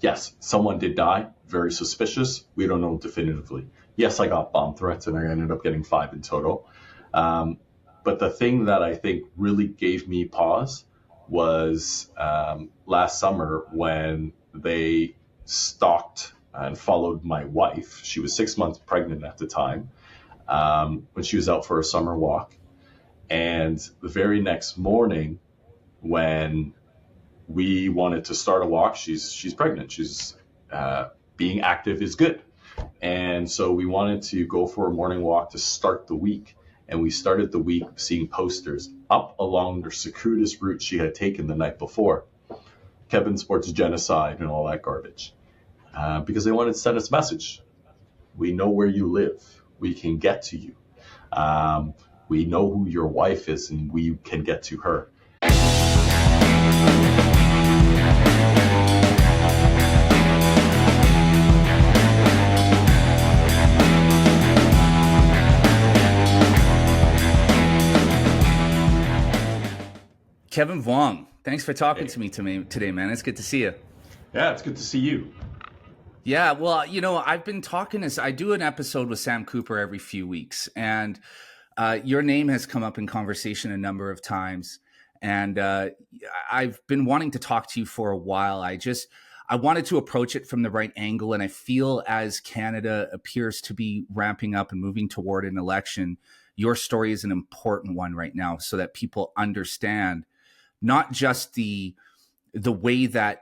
yes, someone did die. Very suspicious. We don't know definitively. Yes, I got bomb threats, and I ended up getting 5 in total. Um, but the thing that I think really gave me pause was last summer when they stalked and followed my wife. She was 6 months pregnant at the time, when she was out for a summer walk. And the very next morning, when we wanted to start a walk, she's pregnant. She's being active is good. And so we wanted to go for a morning walk to start the week. And we started the week seeing posters up along the circuitous route she had taken the night before. Kevin supports genocide and all that garbage. Because they wanted to send us a message. We know where you live. We can get to you. We know who your wife is, and we can get to her. Kevin Vuong, thanks for talking to me today, man. It's good to see you. Yeah, it's good to see you. Yeah, well, I've been talking I do an episode with Sam Cooper every few weeks, and your name has come up in conversation a number of times, and I've been wanting to talk to you for a while. I wanted to approach it from the right angle, and I feel as Canada appears to be ramping up and moving toward an election, your story is an important one right now so that people understand not just the way that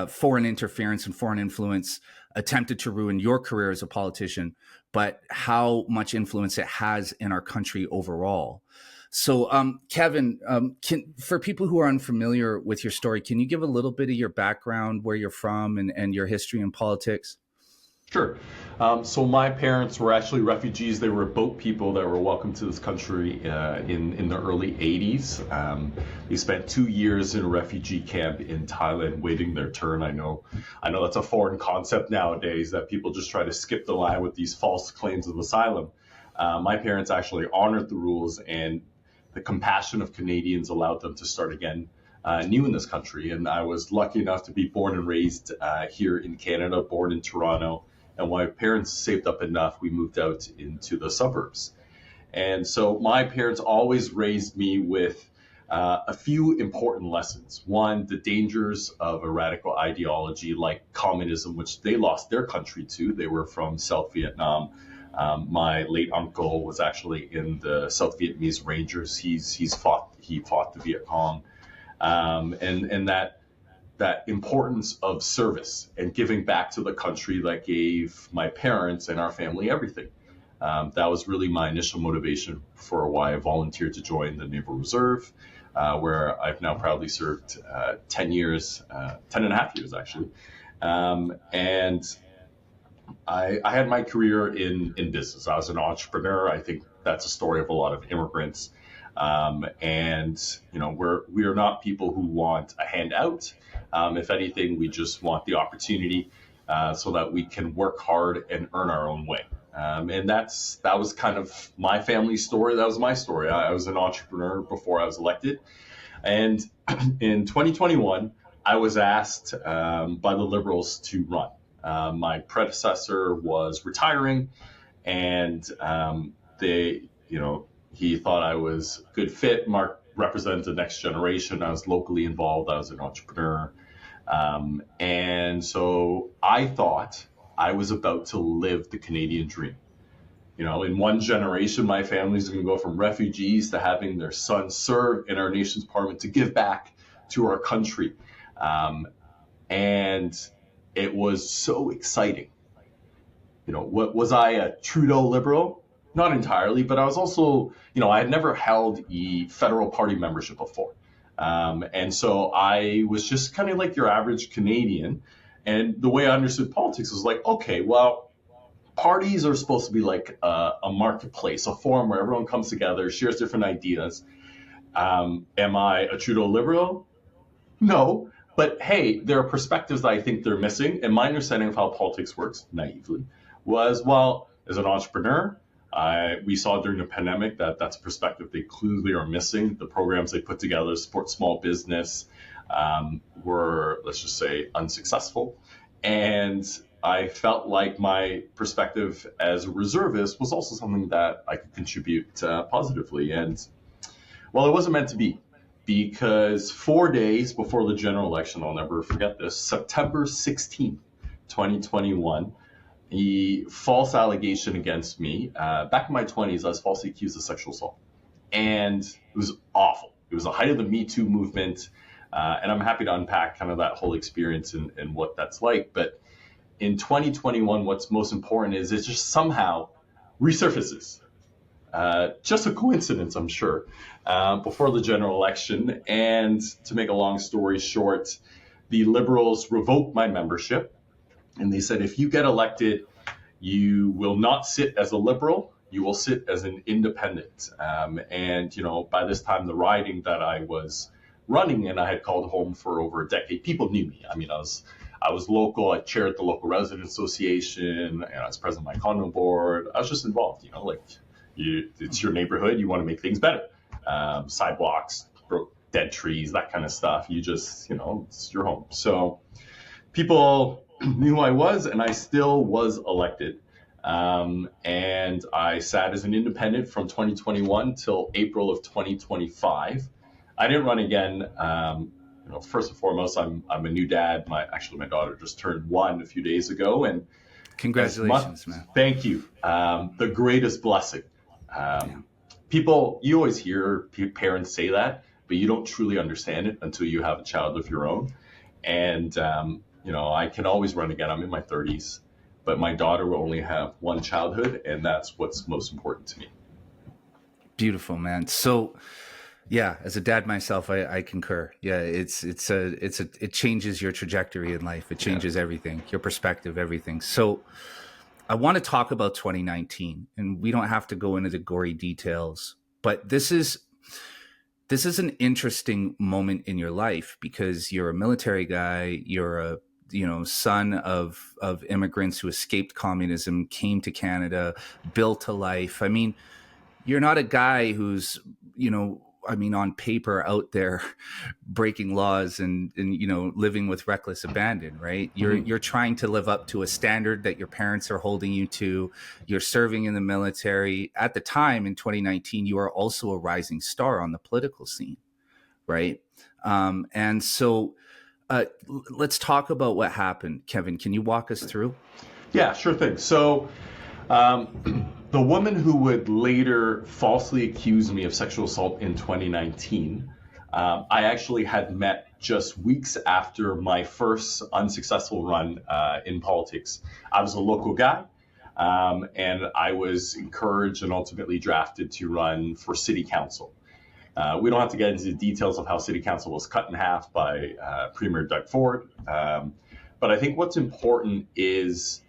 foreign interference and foreign influence attempted to ruin your career as a politician, but how much influence it has in our country overall. So, Kevin, for people who are unfamiliar with your story, can you give a little bit of your background, where you're from, and your history in politics? Sure. So my parents were actually refugees. They were boat people that were welcomed to this country in the early 80s. They spent 2 years in a refugee camp in Thailand waiting their turn. I know that's a foreign concept nowadays, that people just try to skip the line with these false claims of asylum. My parents actually honored the rules, and the compassion of Canadians allowed them to start again new in this country. And I was lucky enough to be born and raised here in Canada, born in Toronto. And when my parents saved up enough, we moved out into the suburbs. And so my parents always raised me with a few important lessons. One, the dangers of a radical ideology like communism, which they lost their country to. They were from South Vietnam. My late uncle was actually in the South Vietnamese Rangers. He fought the Viet Cong, and that importance of service and giving back to the country that gave my parents and our family everything. That was really my initial motivation for why I volunteered to join the Naval Reserve, where I've now proudly served 10 and a half years actually. And I had my career in business. I was an entrepreneur. I think that's a story of a lot of immigrants. And we are not people who want a handout. If anything, we just want the opportunity so that we can work hard and earn our own way. And that was kind of my family story. That was my story. I was an entrepreneur before I was elected. And in 2021, I was asked by the Liberals to run. My predecessor was retiring, and he thought I was a good fit. Mark represents the next generation. I was locally involved. I was an entrepreneur. And so I thought I was about to live the Canadian dream. In one generation, my family's going to go from refugees to having their sons serve in our nation's parliament to give back to our country. And it was so exciting. Was I a Trudeau liberal? Not entirely, but I was also, I had never held a federal party membership before. And so I was just kind of like your average Canadian. And the way I understood politics was like, okay, well, parties are supposed to be like a marketplace, a forum where everyone comes together, shares different ideas. Am I a Trudeau liberal? No. But hey, there are perspectives that I think they're missing. And my understanding of how politics works, naively, was, well, as an entrepreneur, we saw during the pandemic that that's a perspective they clearly are missing. The programs they put together support small business, were, let's just say, unsuccessful. And I felt like my perspective as a reservist was also something that I could contribute positively. And well, it wasn't meant to be, because 4 days before the general election, I'll never forget this, September 16th, 2021, a false allegation against me. Back in my 20s, I was falsely accused of sexual assault. And it was awful. It was the height of the Me Too movement. And I'm happy to unpack kind of that whole experience and what that's like. But in 2021, what's most important is it just somehow resurfaces. Just a coincidence, I'm sure, before the general election. And to make a long story short, the Liberals revoked my membership. And they said, if you get elected, you will not sit as a Liberal, you will sit as an independent. And, by this time, the riding that I was running in, I had called home for over a decade. People knew me. I mean, I was local. I chaired the local resident association, and I was president of my condo board. I was just involved, it's your neighborhood. You want to make things better. Sidewalks, dead trees, that kind of stuff. You just, it's your home. So people knew who I was, and I still was elected. And I sat as an independent from 2021 till April of 2025. I didn't run again. First and foremost, I'm a new dad. My daughter just turned 1 a few days ago, and congratulations, man. Thank you. The greatest blessing. People, you always hear parents say that, but you don't truly understand it until you have a child of your own. And I can always run again. I'm in my 30s, but my daughter will only have one childhood, and that's what's most important to me. Beautiful, man. So, yeah, as a dad myself, I concur. Yeah, it changes your trajectory in life. It changes everything, your perspective, everything. So, I want to talk about 2019, and we don't have to go into the gory details, but this is an interesting moment in your life because you're a military guy. You're a son of immigrants who escaped communism, came to Canada, built a life. I mean, you're not a guy who's, on paper out there breaking laws and living with reckless abandon, right? You're trying to live up to a standard that your parents are holding you to. You're serving in the military. At the time in 2019, you are also a rising star on the political scene, right? And so let's talk about what happened. Kevin, can you walk us through? Yeah, sure thing. So the woman who would later falsely accuse me of sexual assault in 2019, I actually had met just weeks after my first unsuccessful run in politics. I was a local guy, and I was encouraged and ultimately drafted to run for city council. We don't have to get into the details of how city council was cut in half by Premier Doug Ford. But I think what's important is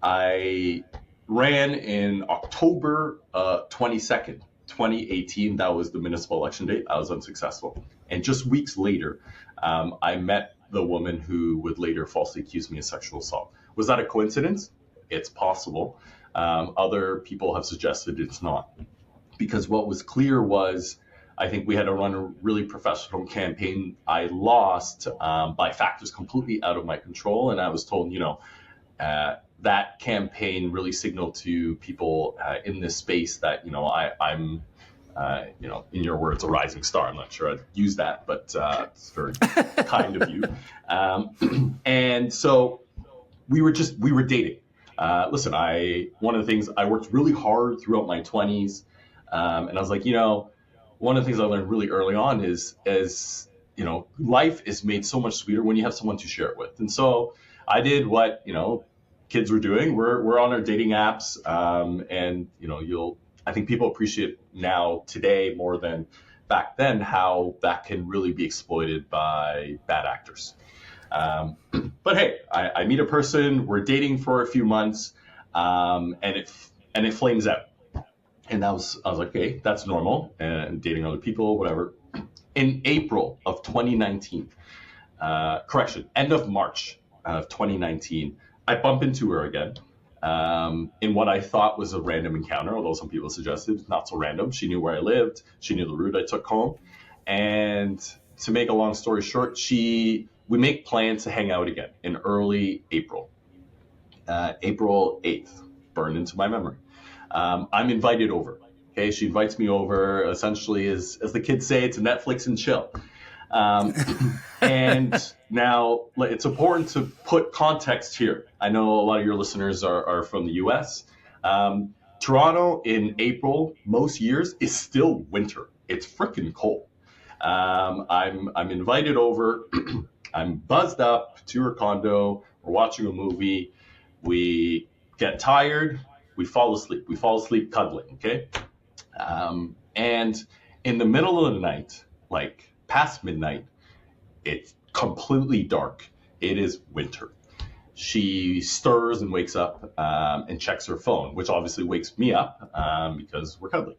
I ran in October 22nd, 2018. That was the municipal election date. I was unsuccessful. And just weeks later, I met the woman who would later falsely accuse me of sexual assault. Was that a coincidence? It's possible. Other people have suggested it's not. Because what was clear was, I think we had to run a really professional campaign. I lost by factors completely out of my control. And I was told, that campaign really signaled to people in this space that, I'm, in your words, a rising star. I'm not sure I'd use that, but it's very kind of you. And so we were dating. Listen, one of the things I worked really hard throughout my 20s. And I was like, one of the things I learned really early on is, life is made so much sweeter when you have someone to share it with. And so I did what, kids were doing. We're on our dating apps. And, I think people appreciate now today more than back then how that can really be exploited by bad actors. But hey, I meet a person, we're dating for a few months, and it flames out. And I was like, okay, that's normal, and dating other people, whatever. In April of 2019, end of March of 2019, I bump into her again in what I thought was a random encounter, although some people suggested not so random. She knew where I lived. She knew the route I took home. And to make a long story short, we make plans to hang out again in early April. April 8th, burned into my memory. I'm invited over. Okay, she invites me over. Essentially, as the kids say, it's a Netflix and chill. And now it's important to put context here. I know a lot of your listeners are from the US. Toronto in April, most years, is still winter. It's freaking cold. I'm invited over. I'm buzzed up to her condo. We're watching a movie. We get tired. We fall asleep. We fall asleep cuddling. Okay. And in the middle of the night, like past midnight, it's completely dark. It is winter. She stirs and wakes up and checks her phone, which obviously wakes me up because we're cuddling.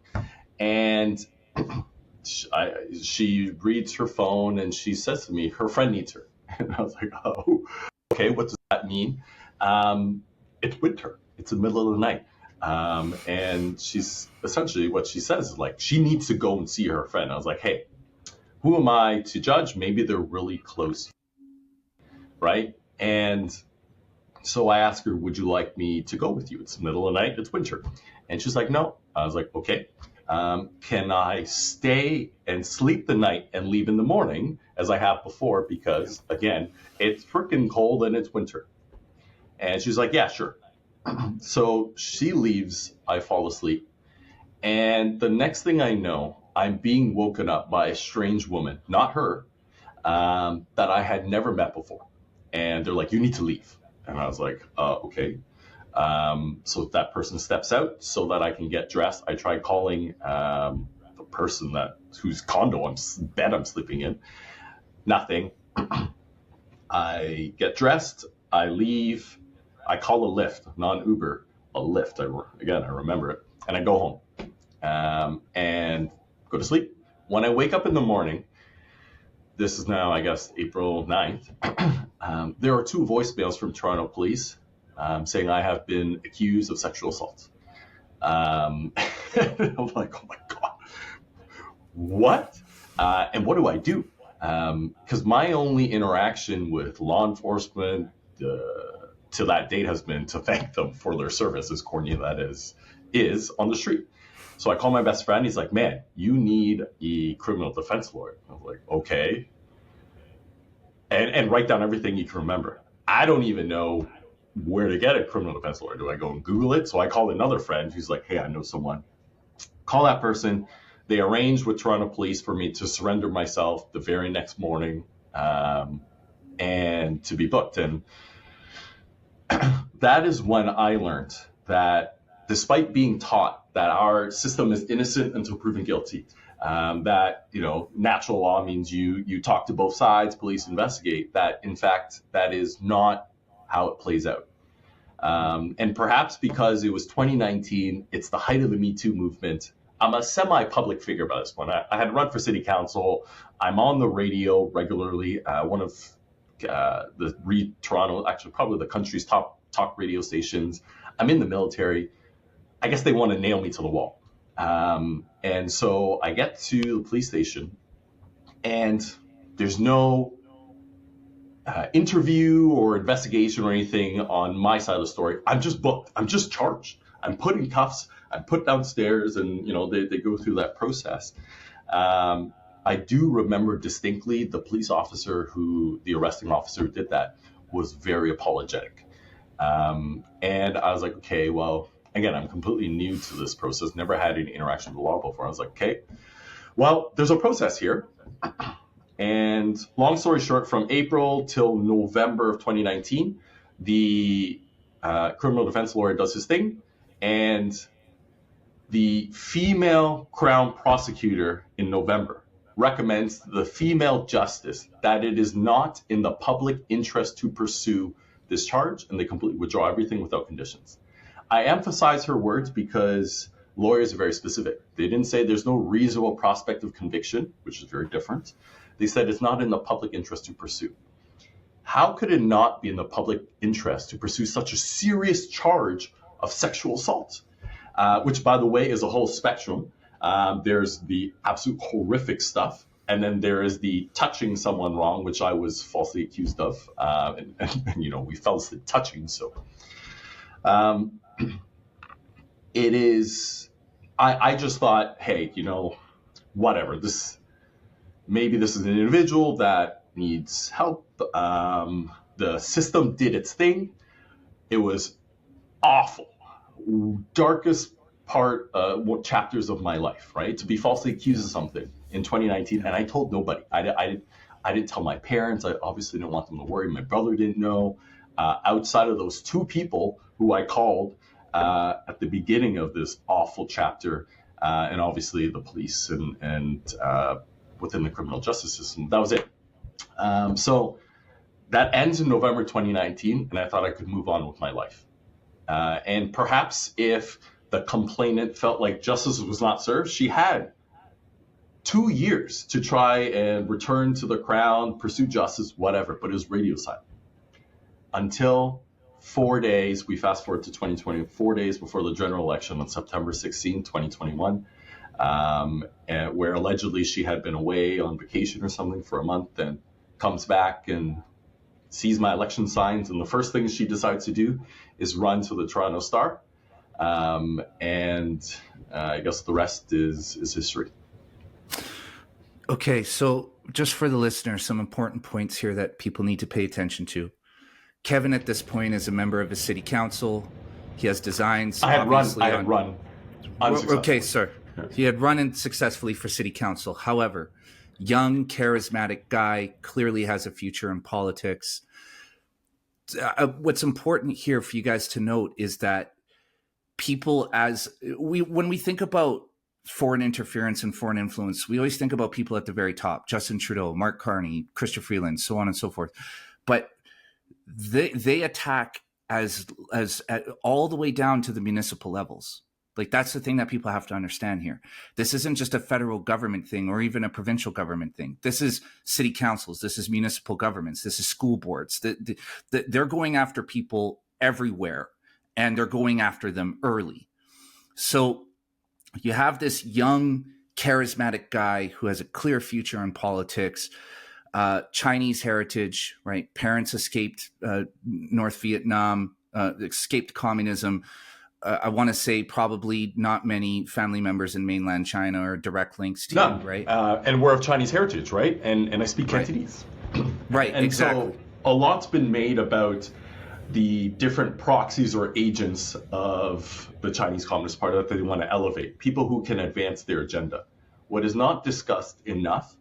And she reads her phone and she says to me, her friend needs her. And I was like, oh, okay, what does that mean? It's winter. It's the middle of the night. And she's essentially what she says is like, she needs to go and see her friend. I was like, hey, who am I to judge? Maybe they're really close, right? And so I asked her, would you like me to go with you? It's the middle of the night, it's winter. And she's like, no. I was like, okay. Can I stay and sleep the night and leave in the morning as I have before? Because again, it's freaking cold and it's winter. And she's like, yeah, sure. So she leaves, I fall asleep. And the next thing I know, I'm being woken up by a strange woman, not her, that I had never met before. And they're like, you need to leave. And I was like, okay. So that person steps out so that I can get dressed. I tried calling the person whose condo bed I'm sleeping in. Nothing. I get dressed. I leave. I call a Lyft, not an Uber, a Lyft. I remember it. And I go home and go to sleep. When I wake up in the morning, this is now, I guess, April 9th, there are 2 voicemails from Toronto police saying I have been accused of sexual assault. I'm like, oh my God, what? And what do I do? Because my only interaction with law enforcement to that date has been to thank them for their service, as corny that is on the street. So I call my best friend. He's like, man, you need a criminal defense lawyer. I was like, okay. And write down everything you can remember. I don't even know where to get a criminal defense lawyer. Do I go and Google it? So I call another friend who's like, hey, I know someone. Call that person. They arranged with Toronto police for me to surrender myself the very next morning and to be booked. And that is when I learned that despite being taught that our system is innocent until proven guilty, that, natural law means you talk to both sides, police investigate, that in fact, that is not how it plays out. And perhaps because it was 2019, it's the height of the Me Too movement. I'm a semi-public figure by this point. I had run for city council. I'm on the radio regularly. One of the Toronto, actually probably the country's top talk radio stations. I'm in the military. I guess they want to nail me to the wall. And so I get to the police station and there's no interview or investigation or anything on my side of the story. I'm just booked. I'm just charged. I'm put in cuffs. I'm put downstairs and, they go through that process. I do remember distinctly the police officer the arresting officer who did that was very apologetic. And I was like, okay, well, again, I'm completely new to this process, never had any interaction with the law before. I was like, okay, well, there's a process here. And long story short, from April till November of 2019, the criminal defense lawyer does his thing. And the female Crown prosecutor in November recommends to the female justice that it is not in the public interest to pursue this charge, and they completely withdraw everything without conditions. I emphasize her words because lawyers are very specific. They didn't say there's no reasonable prospect of conviction, which is very different. They said it's not in the public interest to pursue. How could it not be in the public interest to pursue such a serious charge of sexual assault? Which, by the way, is a whole spectrum. There's the absolute horrific stuff And then there is the touching someone wrong, which I was falsely accused of. And we fell asleep touching. So it is, I just thought, hey, whatever. Maybe this is an individual that needs help. The system did its thing. It was awful. Darkest chapters of my life, right? To be falsely accused of something in 2019, and I told nobody. I didn't tell my parents. I obviously didn't want them to worry. My brother didn't know. Outside of those two people who I called at the beginning of this awful chapter, and obviously the police and within the criminal justice system, that was it. So that ends in November 2019, and I thought I could move on with my life. And perhaps if the complainant felt like justice was not served, she had 2 years to try and return to the crown, pursue justice, whatever, but it was radio silent. Until 4 days, we fast forward to 2020, 4 days before the general election on September 16, 2021, where allegedly she had been away on vacation or something for a month and comes back and sees my election signs. And the first thing she decides to do is run to the Toronto Star. And I guess the rest is history. Okay, so just for the listeners, some important points here that people need to pay attention to. Kevin, at this point, is a member of a city council. He has designs. I had run. Okay, sir. He had run successfully for city council. However, young, charismatic guy, clearly has a future in politics. What's important here for you guys to note is that people, when we think about foreign interference and foreign influence, we always think about people at the very top: Justin Trudeau, Mark Carney, Chrystia Freeland, so on and so forth. But they attack as all the way down to the municipal levels. Like, that's the thing that people have to understand here. This isn't just a federal government thing or even a provincial government thing. This is city councils. This is municipal governments. This is school boards. They're going after people everywhere, and they're going after them early. So you have this young, charismatic guy who has a clear future in politics, Chinese heritage, right? Parents escaped North Vietnam, escaped communism. I want to say probably not many family members in mainland China or direct links to None. you, right? And we're of Chinese heritage, right? And I speak Cantonese. Right, and exactly. So a lot's been made about the different proxies or agents of the Chinese Communist Party that they want to elevate, people who can advance their agenda. What is not discussed enough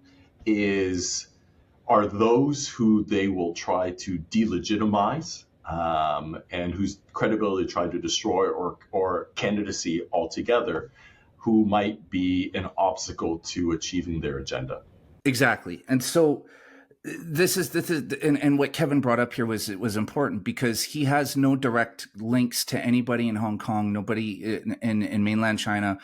are those who they will try to delegitimize, and whose credibility try to destroy or candidacy altogether, who might be an obstacle to achieving their agenda. Exactly. And so this is and what Kevin brought up here was important, because he has no direct links to anybody in Hong Kong, nobody in mainland China.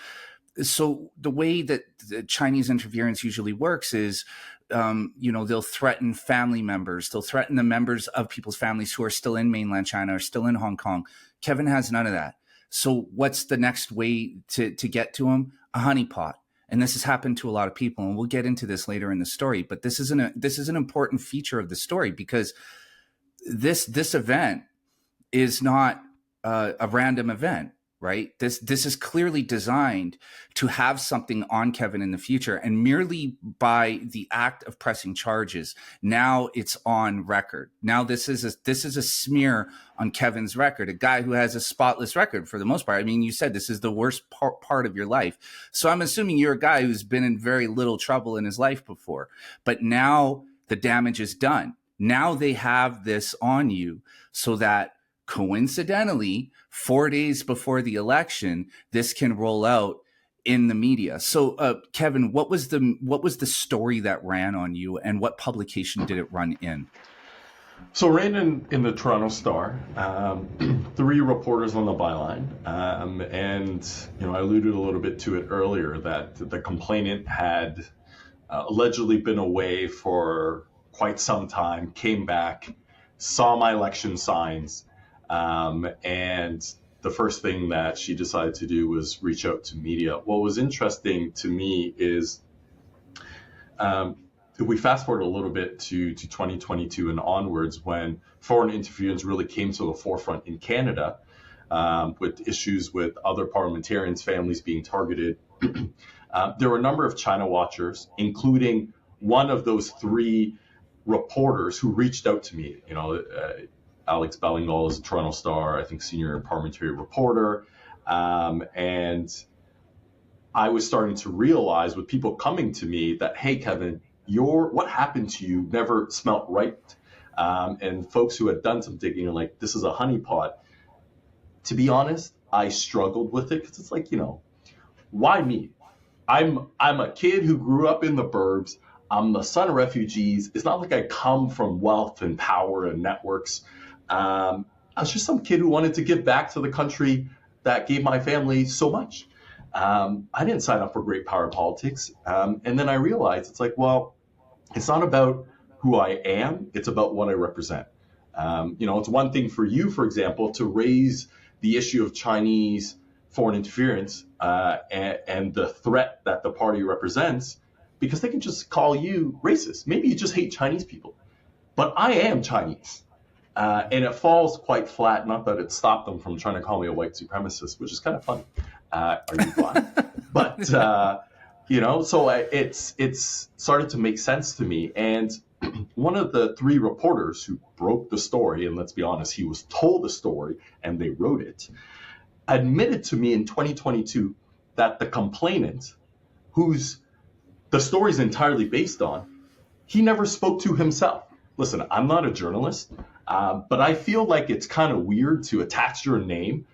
So the way that the Chinese interference usually works is, they'll threaten family members. They'll threaten the members of people's families who are still in mainland China or still in Hong Kong. Kevin has none of that. So what's the next way to get to him? A honeypot. And this has happened to a lot of people, and we'll get into this later in the story. But this is an important feature of the story, because this event is not a random event, right? This is clearly designed to have something on Kevin in the future, and merely by the act of pressing charges, now it's on record. Now this is a smear on Kevin's record, a guy who has a spotless record for the most part. I mean, you said this is the worst part of your life. So I'm assuming you're a guy who's been in very little trouble in his life before, but now the damage is done. Now they have this on you, so that coincidentally, 4 days before the election, this can roll out in the media. So, Kevin, what was the story that ran on you, and what publication did it run in? So ran in the Toronto Star, 3 reporters on the byline, and I alluded a little bit to it earlier that the complainant had allegedly been away for quite some time, came back, saw my election signs, and the first thing that she decided to do was reach out to media. What was interesting to me is if we fast forward a little bit to 2022 and onwards, when foreign interference really came to the forefront in Canada, with issues with other parliamentarians' families being targeted, there were a number of China watchers, including one of those three reporters who reached out to me. Alex Bellingall is a Toronto Star, I think, senior parliamentary reporter. And I was starting to realize with people coming to me that, hey, Kevin, what happened to you never smelt right. And folks who had done some digging are like, this is a honeypot. To be honest, I struggled with it because it's like, why me? I'm a kid who grew up in the burbs. I'm the son of refugees. It's not like I come from wealth and power and networks. I was just some kid who wanted to give back to the country that gave my family so much. I didn't sign up for great power politics. And then I realized it's like, well, it's not about who I am. It's about what I represent. It's one thing for you, for example, to raise the issue of Chinese foreign interference and the threat that the party represents, because they can just call you racist. Maybe you just hate Chinese people. But I am Chinese. And it falls quite flat, not that it stopped them from trying to call me a white supremacist, which is kind of funny. Are you black? But, so it's started to make sense to me. And one of the three reporters who broke the story, and let's be honest, he was told the story and they wrote it, admitted to me in 2022 that the complainant, whose the story is entirely based on, he never spoke to himself. Listen, I'm not a journalist, but I feel like it's kind of weird to attach your name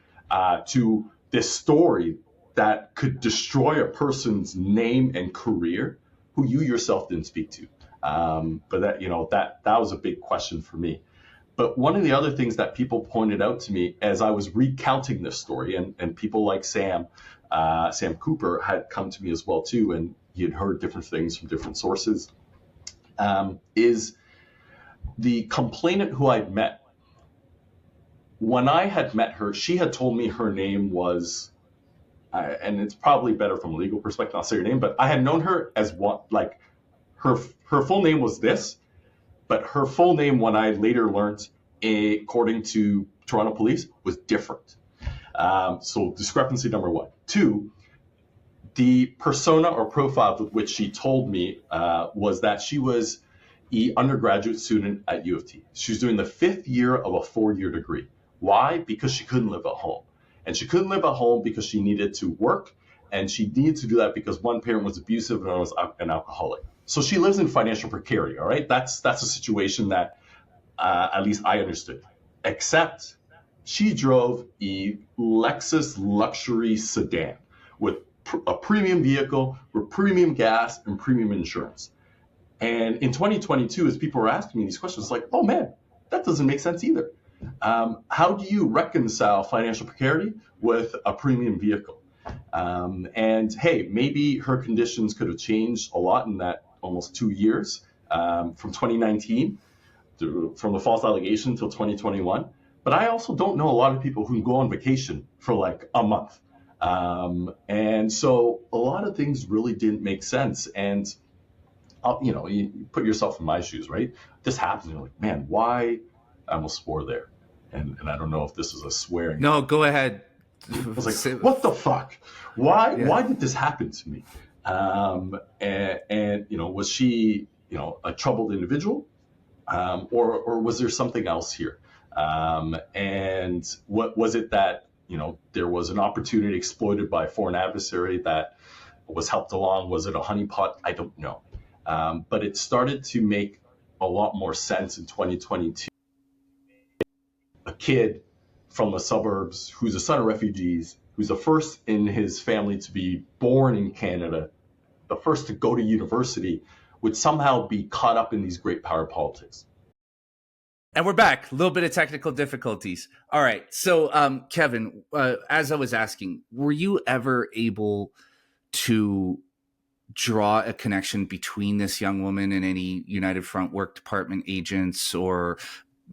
to this story that could destroy a person's name and career who you yourself didn't speak to. But that was a big question for me. But one of the other things that people pointed out to me as I was recounting this story, and people like Sam Cooper had come to me as well too, and he had heard different things from different sources, is the complainant who I'd met. When I had met her, she had told me her name was, and it's probably better from a legal perspective, I'll say her name, but I had known her as what, like, her full name was this, but her full name, when I later learned, according to Toronto police, was different. So discrepancy number one. Two, the persona or profile with which she told me was that she was an undergraduate student at U of T. She was doing the 5th year of a 4-year degree. Why? Because she couldn't live at home. And she couldn't live at home because she needed to work, and she needed to do that because one parent was abusive and another was an alcoholic. So she lives in financial precarity, all right? That's a situation that at least I understood. Except she drove a Lexus luxury sedan with a premium vehicle, with premium gas and premium insurance. And in 2022, as people were asking me these questions, it's like, oh man, that doesn't make sense either. How do you reconcile financial precarity with a premium vehicle? And hey, maybe her conditions could have changed a lot in that almost 2 years, from 2019, from the false allegation until 2021. But I also don't know a lot of people who go on vacation for like a month. And so a lot of things really didn't make sense. And, you put yourself in my shoes, right? This happens, you're like, man, why? I almost swore there. And I don't know if this is a swearing. No, go ahead. I was like, what the fuck? Why did this happen to me? And was she, a troubled individual? Or was there something else here? And what was it that, there was an opportunity exploited by a foreign adversary that was helped along? Was it a honeypot? I don't know. But it started to make a lot more sense in 2022. A kid from the suburbs who's a son of refugees, who's the first in his family to be born in Canada, the first to go to university, would somehow be caught up in these great power politics. And we're back. A little bit of technical difficulties. All right. So, Kevin, as I was asking, were you ever able to draw a connection between this young woman and any United Front Work Department agents or,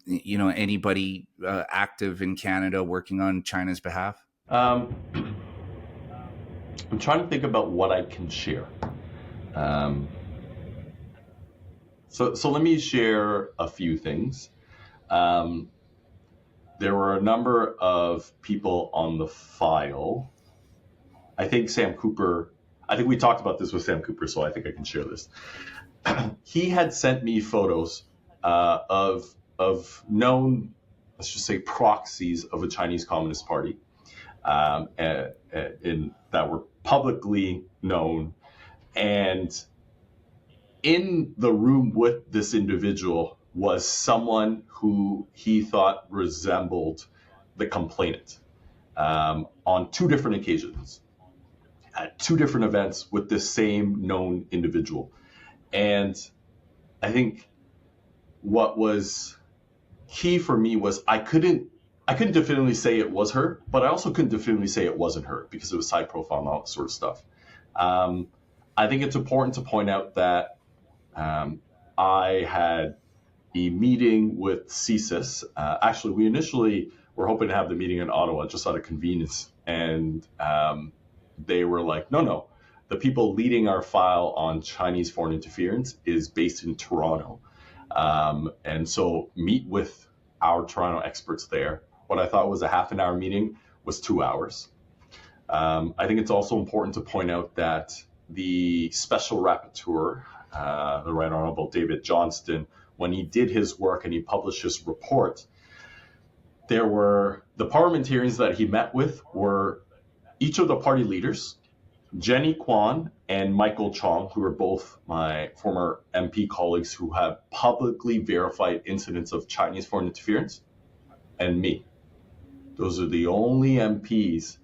anybody active in Canada working on China's behalf? I'm trying to think about what I can share. So let me share a few things. Um, there were a number of people on the file. I think we talked about this with Sam Cooper, so I think I can share this. He had sent me photos of known, let's just say, proxies of a Chinese Communist Party that were publicly known. And in the room with this individual was someone who he thought resembled the complainant on two different occasions at two different events with this same known individual. And I think what was key for me was I couldn't definitively say it was her, but I also couldn't definitively say it wasn't her because it was high profile and all that sort of stuff. I think it's important to point out that I had a meeting with CSIS. Actually, we initially were hoping to have the meeting in Ottawa just out of convenience. And they were like, no, the people leading our file on Chinese foreign interference is based in Toronto. And so meet with our Toronto experts there. What I thought was a half an hour meeting was 2 hours. I think it's also important to point out that the special rapporteur, the Right Honorable David Johnston, when he did his work and he published his report, there were the parliamentarians that he met with were each of the party leaders, Jenny Kwan and Michael Chong, who are both my former MP colleagues who have publicly verified incidents of Chinese foreign interference, and me. Those are the only MPs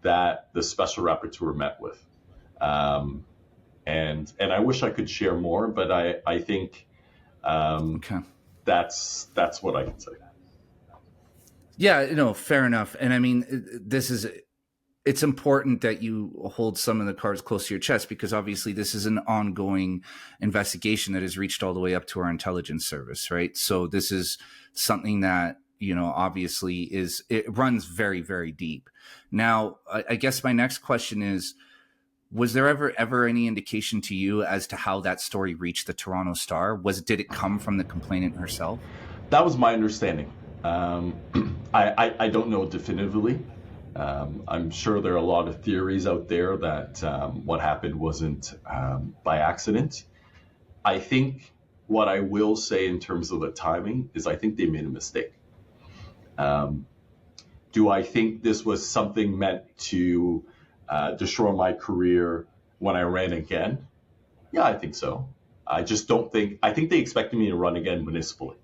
that the special rapporteur met with. And I wish I could share more, but I think Okay. that's what I can say. Yeah, fair enough. And I mean, it's important that you hold some of the cards close to your chest, because obviously this is an ongoing investigation that has reached all the way up to our intelligence service, right? So this is something that, obviously it runs very, very deep. Now, I guess my next question is, was there ever any indication to you as to how that story reached the Toronto Star? Did it come from the complainant herself? That was my understanding. I don't know definitively. I'm sure there are a lot of theories out there that what happened wasn't by accident. I think what I will say in terms of the timing is I think they made a mistake. Do I think this was something meant to destroy my career when I ran again? Yeah, I think so. I think they expected me to run again municipally.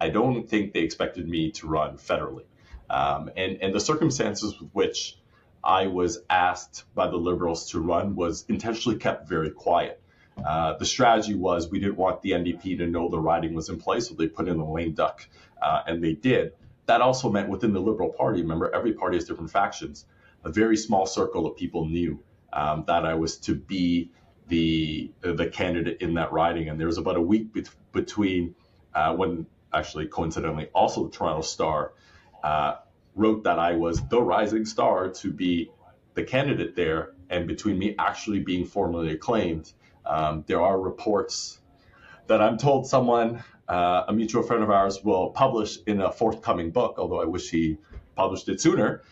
I don't think they expected me to run federally. And the circumstances with which I was asked by the Liberals to run was intentionally kept very quiet. The strategy was we didn't want the NDP to know the riding was in place, so they put in the lame duck, and they did. That also meant within the Liberal Party, remember, every party has different factions, a very small circle of people knew that I was to be the candidate in that riding. And there was about a week between when, actually, coincidentally, also the Toronto Star wrote that I was the rising star to be the candidate there, and between me actually being formally acclaimed, there are reports that I'm told someone, a mutual friend of ours, will publish in a forthcoming book, although I wish he published it sooner,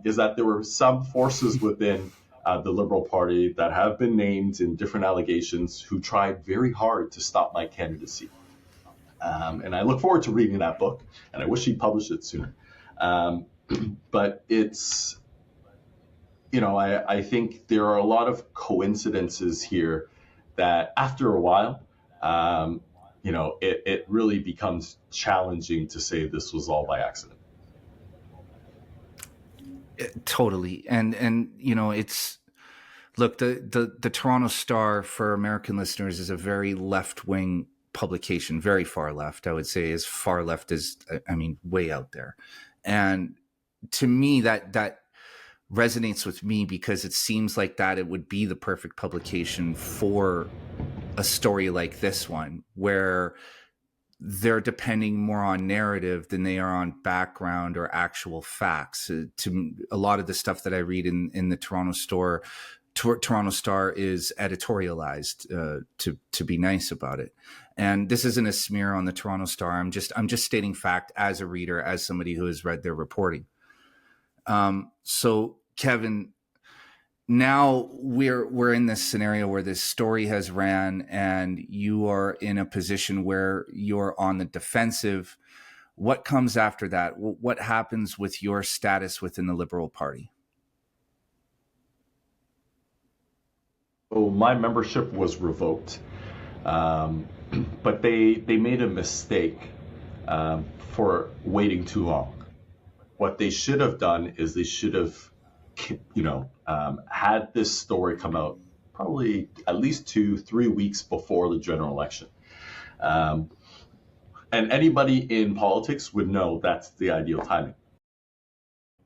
is that there were some forces within the Liberal Party that have been named in different allegations who tried very hard to stop my candidacy. And I look forward to reading that book, and I wish he published it sooner. But it's, I think there are a lot of coincidences here that after a while, it really becomes challenging to say this was all by accident. Totally. And it's, look, the Toronto Star, for American listeners, is a very left-wing publication, very far left, I would say, as far left as, way out there. And to me, that resonates with me, because it seems like that it would be the perfect publication for a story like this one, where they're depending more on narrative than they are on background or actual facts. To a lot of the stuff that I read in the Toronto Star Toronto Star is editorialized, to be nice about it. And this isn't a smear on the Toronto Star. I'm just stating fact as a reader, as somebody who has read their reporting. So Kevin, now we're in this scenario where this story has ran and you are in a position where you're on the defensive. What comes after that? What happens with your status within the Liberal Party? So my membership was revoked, but they made a mistake for waiting too long. What they should have done is they should have, had this story come out probably at least 2-3 weeks before the general election. And anybody in politics would know that's the ideal timing.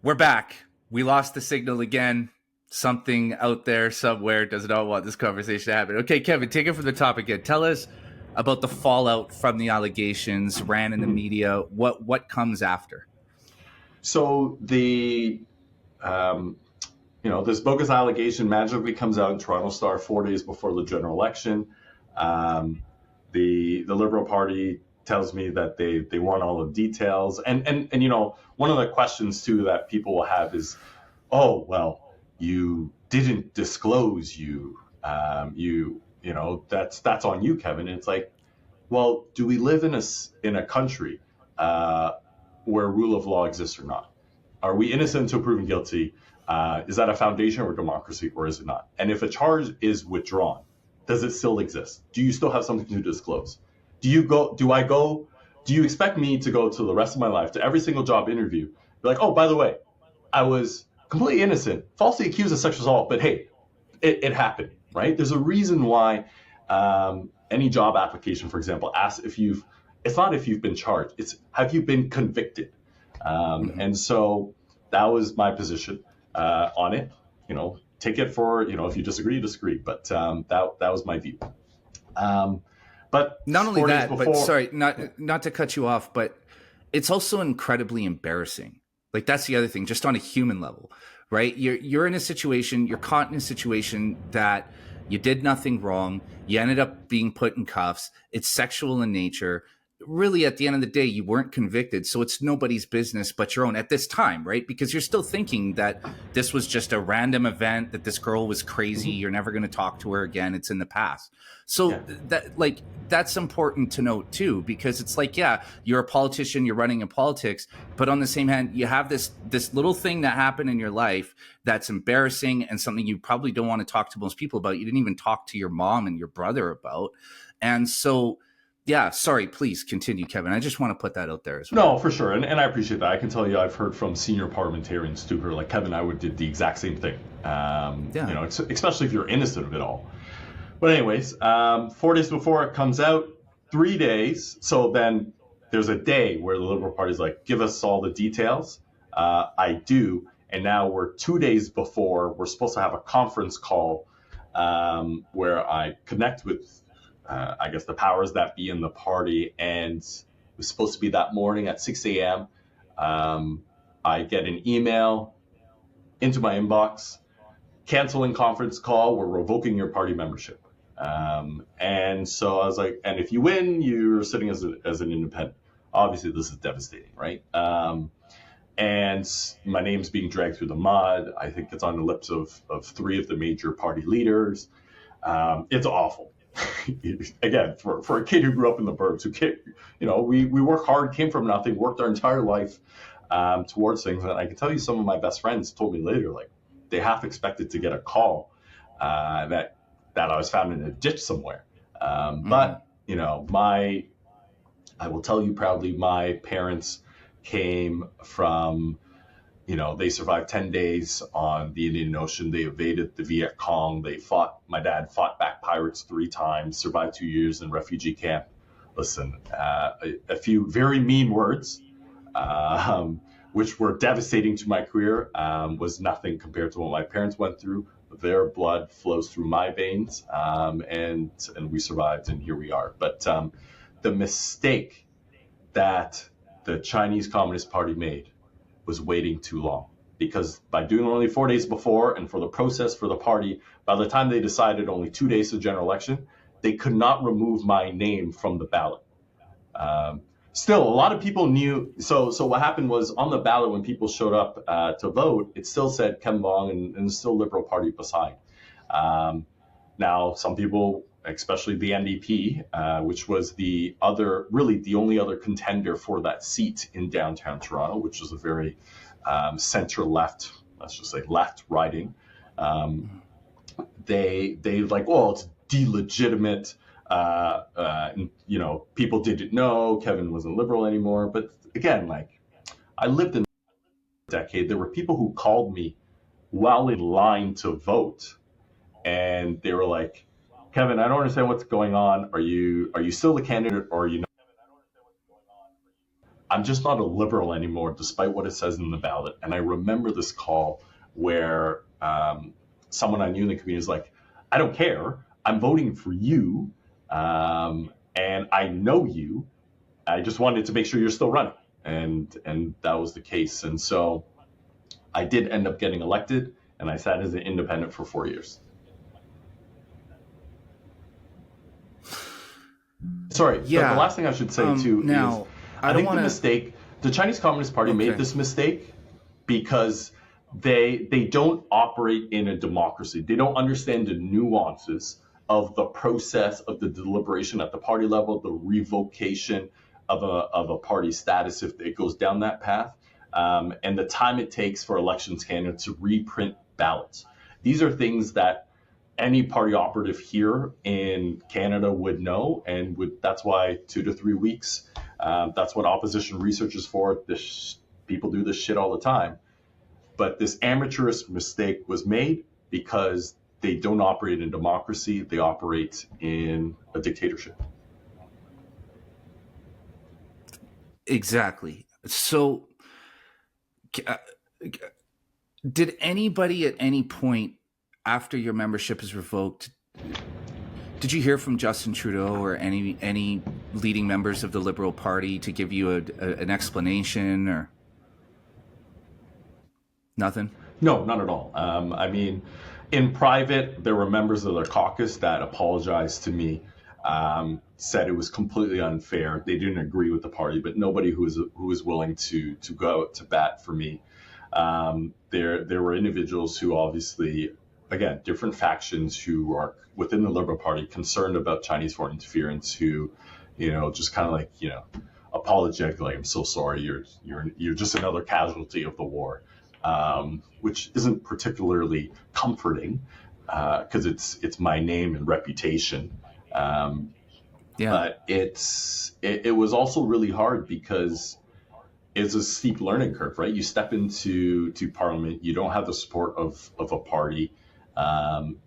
We're back. We lost the signal again. Something out there somewhere does not want this conversation to happen. Okay, Kevin, take it from the top again. Tell us about the fallout from the allegations ran in the media. What comes after? So this bogus allegation magically comes out in Toronto Star 4 days before the general election. The Liberal Party tells me that they want all the details. And one of the questions too that people will have is, oh, well, you didn't disclose that's on you, Kevin. And it's like, well, do we live in a country where rule of law exists or not? Are we innocent until proven guilty? Is that a foundation of democracy or is it not? And if a charge is withdrawn, does it still exist? Do you still have something to disclose? Do you expect me to go to the rest of my life to every single job interview, be like, oh, by the way, I was completely innocent, falsely accused of sexual assault, but hey, it happened, right? There's a reason why any job application, for example, asks it's not if you've been charged, it's have you been convicted? And so that was my position on it. Take it for, if you disagree, but that was my view. But not only that, but sorry, not to cut you off, but it's also incredibly embarrassing. Like, that's the other thing, just on a human level, right? You're in a situation, you're caught in a situation that you did nothing wrong. You ended up being put in cuffs. It's sexual in nature. Really, at the end of the day, you weren't convicted. So it's nobody's business but your own at this time, right? Because you're still thinking that this was just a random event, that this girl was crazy. You're never going to talk to her again. It's in the past. So that's important to note too, because it's like, yeah, you're a politician, you're running in politics, but on the same hand, you have this little thing that happened in your life that's embarrassing and something you probably don't want to talk to most people about. You didn't even talk to your mom and your brother about. And so, yeah, sorry, please continue, Kevin. I just want to put that out there as well. No, for sure. And I appreciate that. I can tell you I've heard from senior parliamentarians too, who are like, Kevin, I did the exact same thing. Especially if you're innocent of it all. But anyways, 4 days before it comes out, 3 days. So then there's a day where the Liberal Party is like, give us all the details. I do. And now we're 2 days before we're supposed to have a conference call where I connect with the powers that be in the party, and it was supposed to be that morning at 6 a.m. I get an email into my inbox, canceling conference call, we're revoking your party membership. And so I was like, and if you win, you're sitting as an independent. Obviously, this is devastating, right? And my name's being dragged through the mud. I think it's on the lips of 3 of the major party leaders. It's awful. Again, for a kid who grew up in the burbs, we work hard, came from nothing, worked our entire life towards things. And I can tell you, some of my best friends told me later, like, they half expected to get a call that I was found in a ditch somewhere. But I will tell you proudly, my parents came from, they survived 10 days on the Indian Ocean. They evaded the Viet Cong. My dad fought back pirates 3 times, survived 2 years in refugee camp. Listen, a few very mean words, which were devastating to my career, was nothing compared to what my parents went through. Their blood flows through my veins, and we survived, and here we are. But the mistake that the Chinese Communist Party made was waiting too long. because by doing only 4 days before and for the process for the party, by the time they decided only 2 days to the general election, they could not remove my name from the ballot. Still, a lot of people knew. So what happened was on the ballot when people showed up to vote, it still said Ken Vuong and still Liberal Party beside. Now, some people, especially the NDP, which was the only other contender for that seat in downtown Toronto, which was a very center-left, let's just say left riding, they like, well, it's delegitimate. People didn't know Kevin wasn't Liberal anymore. But again, like, I lived in a decade. There were people who called me while in line to vote, and they were like, Kevin, I don't understand what's going on. Are you still the candidate, or are you not? I'm just not a Liberal anymore, despite what it says in the ballot. And I remember this call where someone I knew in the community was like, I don't care. I'm voting for you. And I know you. I just wanted to make sure you're still running. And that was the case. And so I did end up getting elected, and I sat as an independent for 4 years. Sorry, Yeah. the last thing I should say too now, is I think the mistake, the Chinese Communist Party made this mistake because they don't operate in a democracy. They don't understand the nuances of the process of the deliberation at the party level, the revocation of a party status if it goes down that path, and the time it takes for elections candidates to reprint ballots. These are things that any party operative here in Canada would know, and that's why 2 to 3 weeks. That's what opposition research is for. People do this shit all the time. But this amateurish mistake was made because they don't operate in democracy. They operate in a dictatorship. Exactly. So did anybody at any point after your membership is revoked, did you hear from Justin Trudeau or any leading members of the Liberal Party to give you an explanation or nothing? No, not at all. I mean, in private, there were members of their caucus that apologized to me, said it was completely unfair. They didn't agree with the party, but nobody who was willing to go out to bat for me. There were individuals who obviously, again, different factions who are within the Liberal Party concerned about Chinese foreign interference, who, just kind of like, apologetic, like, I'm so sorry, you're just another casualty of the war, which isn't particularly comforting because it's my name and reputation. But it was also really hard because it's a steep learning curve, right? You step into Parliament, you don't have the support of a party.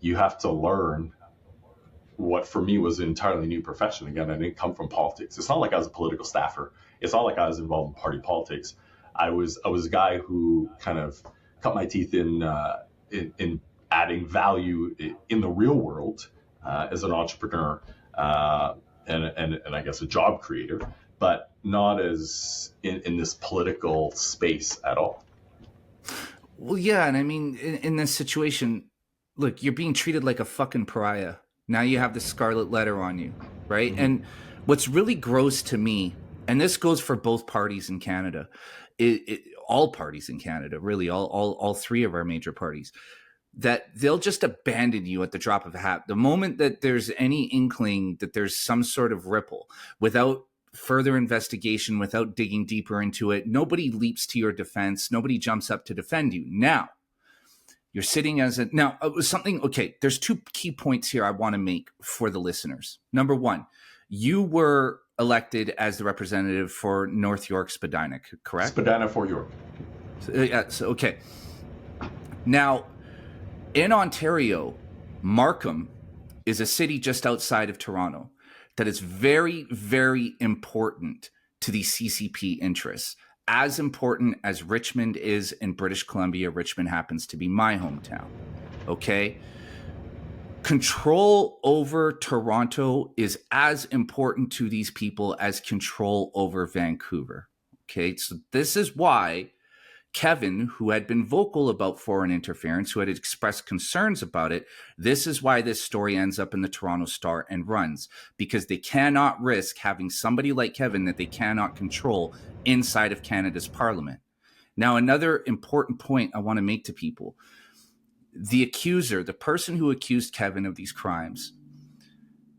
You have to learn what for me was an entirely new profession. Again, I didn't come from politics. It's not like I was a political staffer. It's not like I was involved in party politics. I was a guy who kind of cut my teeth in adding value in the real world as an entrepreneur and I guess a job creator, but not as in this political space at all. Well, yeah, and I mean, in this situation, look, you're being treated like a fucking pariah. Now you have the scarlet letter on you, right? Mm-hmm. And what's really gross to me, and this goes for both parties in Canada, all parties in Canada, really, all three of our major parties, that they'll just abandon you at the drop of a hat. The moment that there's any inkling that there's some sort of ripple, without further investigation, without digging deeper into it, nobody leaps to your defense. Nobody jumps up to defend you. Now, you're sitting okay, there's two key points here I want to make for the listeners. Number one, you were elected as the representative for North York Spadina, correct? Spadina for York. Okay. Now, in Ontario, Markham is a city just outside of Toronto that is very, very important to the CCP interests. As important as Richmond is in British Columbia, Richmond happens to be my hometown. Okay? Control over Toronto is as important to these people as control over Vancouver. Okay? So this is why Kevin, who had been vocal about foreign interference, who had expressed concerns about it, this is why this story ends up in the Toronto Star and runs, because they cannot risk having somebody like Kevin that they cannot control inside of Canada's parliament. Now, another important point I want to make to people, the accuser, the person who accused Kevin of these crimes,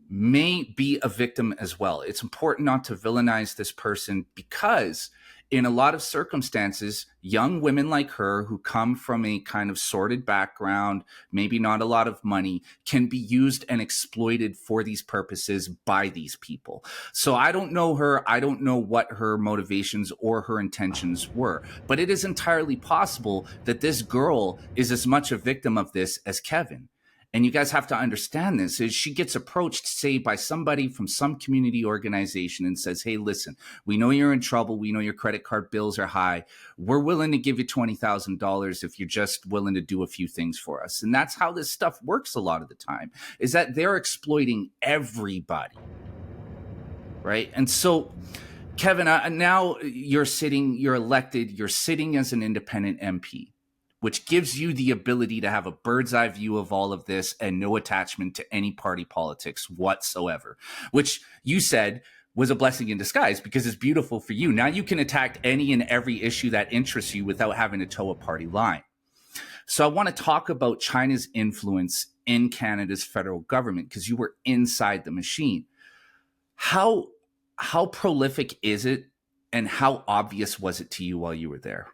may be a victim as well. It's important not to villainize this person, because in a lot of circumstances, young women like her who come from a kind of sordid background, maybe not a lot of money, can be used and exploited for these purposes by these people. So I don't know her. I don't know what her motivations or her intentions were, but it is entirely possible that this girl is as much a victim of this as Kevin. And you guys have to understand this, is she gets approached, say, by somebody from some community organization and says, hey, listen, we know you're in trouble. We know your credit card bills are high. We're willing to give you $20,000 if you're just willing to do a few things for us. And that's how this stuff works a lot of the time, is that they're exploiting everybody, right? And so, Kevin, now you're elected, you're sitting as an independent MP, which gives you the ability to have a bird's eye view of all of this and no attachment to any party politics whatsoever, which you said was a blessing in disguise, because it's beautiful for you. Now you can attack any and every issue that interests you without having to toe a party line. So I want to talk about China's influence in Canada's federal government, because you were inside the machine. How prolific is it, and how obvious was it to you while you were there?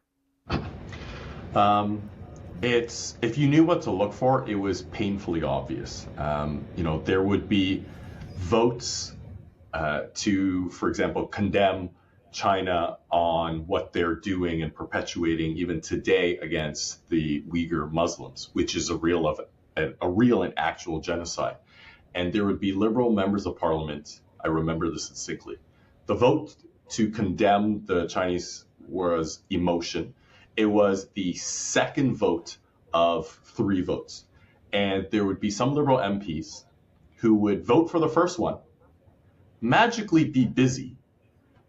It's, if you knew what to look for, it was painfully obvious. There would be votes to, for example, condemn China on what they're doing and perpetuating even today against the Uyghur Muslims, which is a real and actual genocide. And there would be liberal members of parliament. I remember this distinctly. The vote to condemn the Chinese was emotion. It was the second vote of 3 votes. And there would be some liberal MPs who would vote for the first one, magically be busy,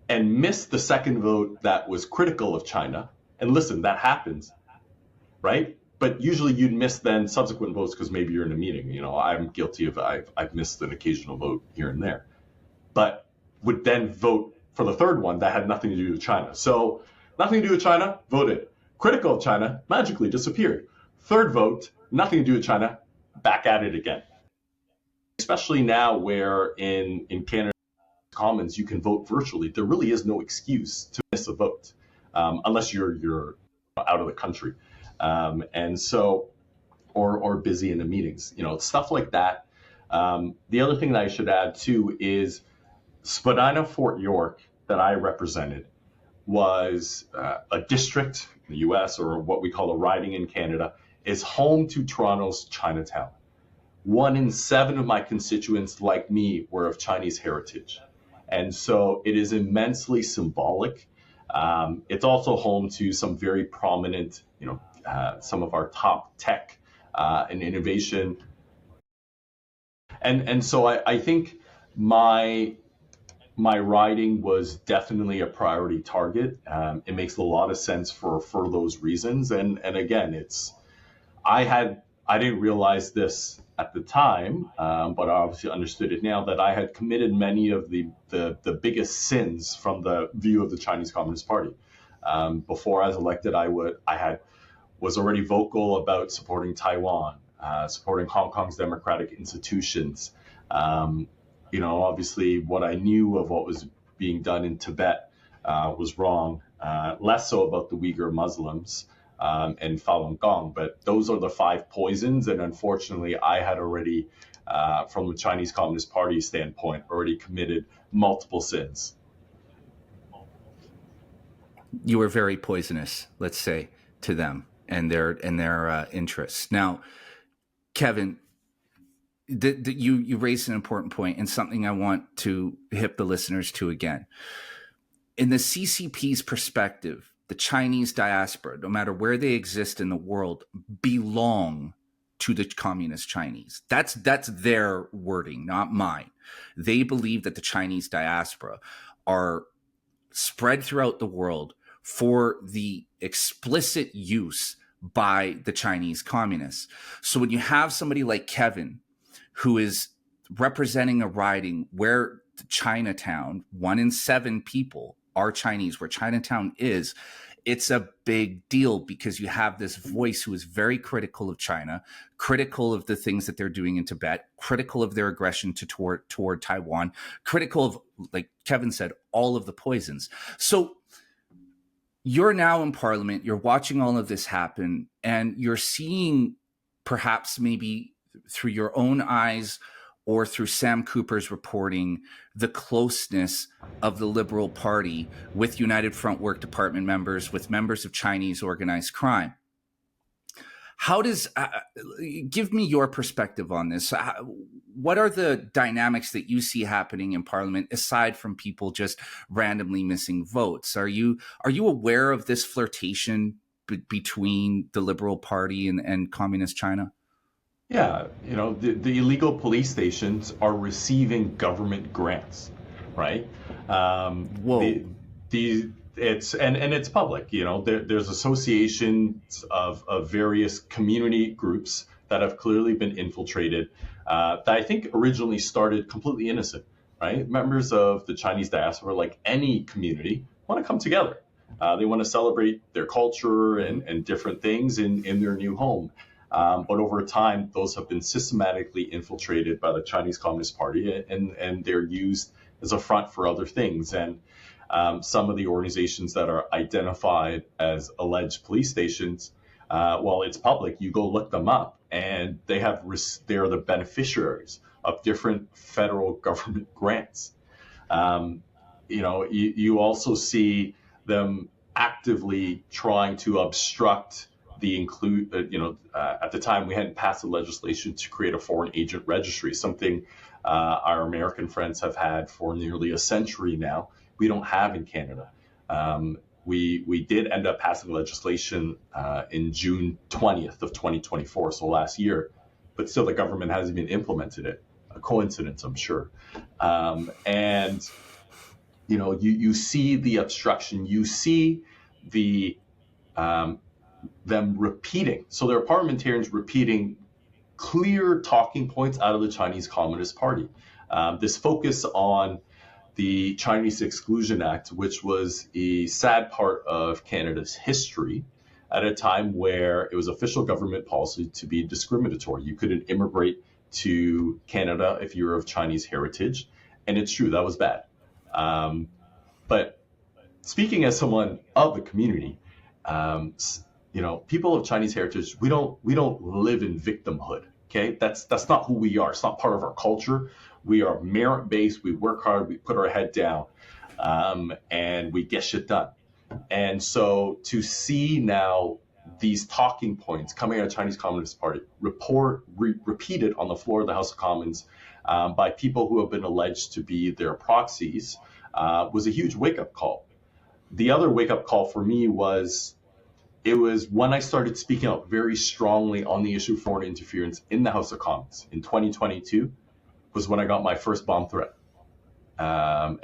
and miss the second vote that was critical of China. And listen, that happens, right? But usually you'd miss then subsequent votes because maybe you're in a meeting. I'm guilty of, I've missed an occasional vote here and there. But would then vote for the third one that had nothing to do with China. So nothing to do with China, voted. Critical of China, magically disappeared. Third vote, nothing to do with China, back at it again. Especially now where in Canada Commons you can vote virtually, there really is no excuse to miss a vote unless you're out of the country. And so, or busy in the meetings, stuff like that. The other thing that I should add too is Spadina Fort York that I represented was a district in the US, or what we call a riding in Canada, is home to Toronto's Chinatown. 1 in 7 of my constituents, like me, were of Chinese heritage. And so it is immensely symbolic. It's also home to some very prominent, some of our top tech and innovation. And so I think my riding was definitely a priority target. It makes a lot of sense for those reasons. And again, I didn't realize this at the time, but I obviously understood it now, that I had committed many of the biggest sins from the view of the Chinese Communist Party. Before I was elected, I was already vocal about supporting Taiwan, supporting Hong Kong's democratic institutions. Obviously what I knew of what was being done in Tibet was wrong, less so about the Uyghur Muslims and Falun Gong, but those are the 5 poisons. And unfortunately, I had already, from the Chinese Communist Party standpoint, already committed multiple sins. You were very poisonous, let's say, to them and their interests. Now, Kevin, you raised an important point, and something I want to hip the listeners to again. In the CCP's perspective, the Chinese diaspora, no matter where they exist in the world, belong to the communist Chinese. That's their wording, not mine. They believe that the Chinese diaspora are spread throughout the world, for the explicit use by the Chinese communists. So when you have somebody like Kevin, who is representing a riding where Chinatown, 1 in 7 people are Chinese, where Chinatown is, it's a big deal because you have this voice who is very critical of China, critical of the things that they're doing in Tibet, critical of their aggression toward Taiwan, critical of, like Kevin said, all of the poisons. So you're now in Parliament, you're watching all of this happen, and you're seeing, perhaps maybe through your own eyes or through Sam Cooper's reporting, the closeness of the Liberal Party with United Front Work Department members, with members of Chinese organized crime. How does, give me your perspective on this. What are the dynamics that you see happening in Parliament, aside from people just randomly missing votes? Are you aware of this flirtation between the Liberal Party and Communist China? Yeah, the illegal police stations are receiving government grants, right? Whoa. It's public. There's associations of various community groups that have clearly been infiltrated, that I think originally started completely innocent, right? Members of the Chinese diaspora, like any community, want to come together. They want to celebrate their culture and different things in their new home. But over time, those have been systematically infiltrated by the Chinese Communist Party, and they're used as a front for other things. And some of the organizations that are identified as alleged police stations, well, it's public. You go look them up, and they're the beneficiaries of different federal government grants. You also see them actively trying to obstruct at the time we hadn't passed the legislation to create a foreign agent registry, something our American friends have had for nearly a century now. We don't have in Canada. We did end up passing legislation in June 20th of 2024, so last year, but still the government hasn't even implemented it. A coincidence, I'm sure. You see the obstruction, you see the them repeating. So there are parliamentarians repeating clear talking points out of the Chinese Communist Party. This focus on the Chinese Exclusion Act, which was a sad part of Canada's history at a time where it was official government policy to be discriminatory. You couldn't immigrate to Canada if you were of Chinese heritage. And it's true, that was bad. But speaking as someone of the community, people of Chinese heritage, we don't live in victimhood. Okay, that's not who we are. It's not part of our culture. We are merit-based. We work hard. We put our head down, and we get shit done. And so to see now these talking points coming out of Chinese Communist Party repeated on the floor of the House of Commons by people who have been alleged to be their proxies was a huge wake-up call. The other wake-up call for me was when I started speaking out very strongly on the issue of foreign interference in the House of Commons in 2022 was when I got my first bomb threat. And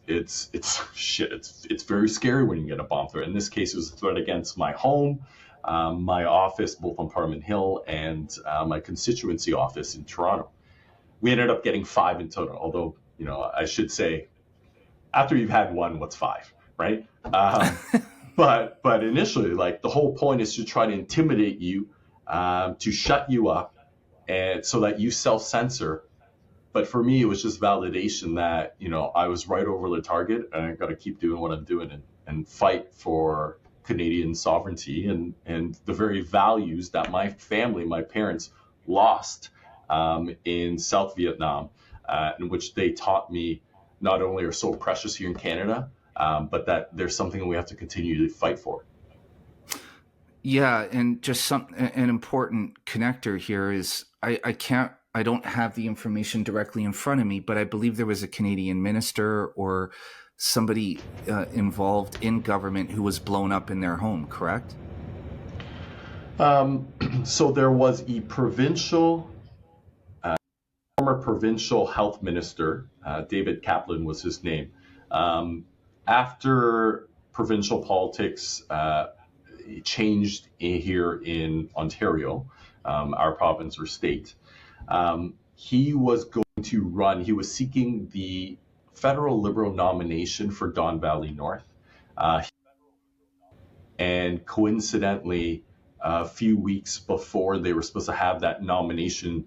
it's very scary when you get a bomb threat. In this case, it was a threat against my home, my office, both on Parliament Hill, and my constituency office in Toronto. We ended up getting 5 in total, although, I should say, after you've had one, what's 5, right? But initially, the whole point is to try to intimidate you, to shut you up, and so that you self-censor. But for me, it was just validation that, I was right over the target, and I got to keep doing what I'm doing and fight for Canadian sovereignty and the very values that my family, my parents, lost in South Vietnam, in which they taught me not only are so precious here in Canada, but that there's something that we have to continue to fight for. Yeah, and just an important connector here is I don't have the information directly in front of me, but I believe there was a Canadian minister or somebody involved in government who was blown up in their home, correct? So there was a former provincial health minister, David Kaplan was his name. After provincial politics changed here in Ontario, our province or state, he was going to run. He was seeking the federal Liberal nomination for Don Valley North. And coincidentally, a few weeks before they were supposed to have that nomination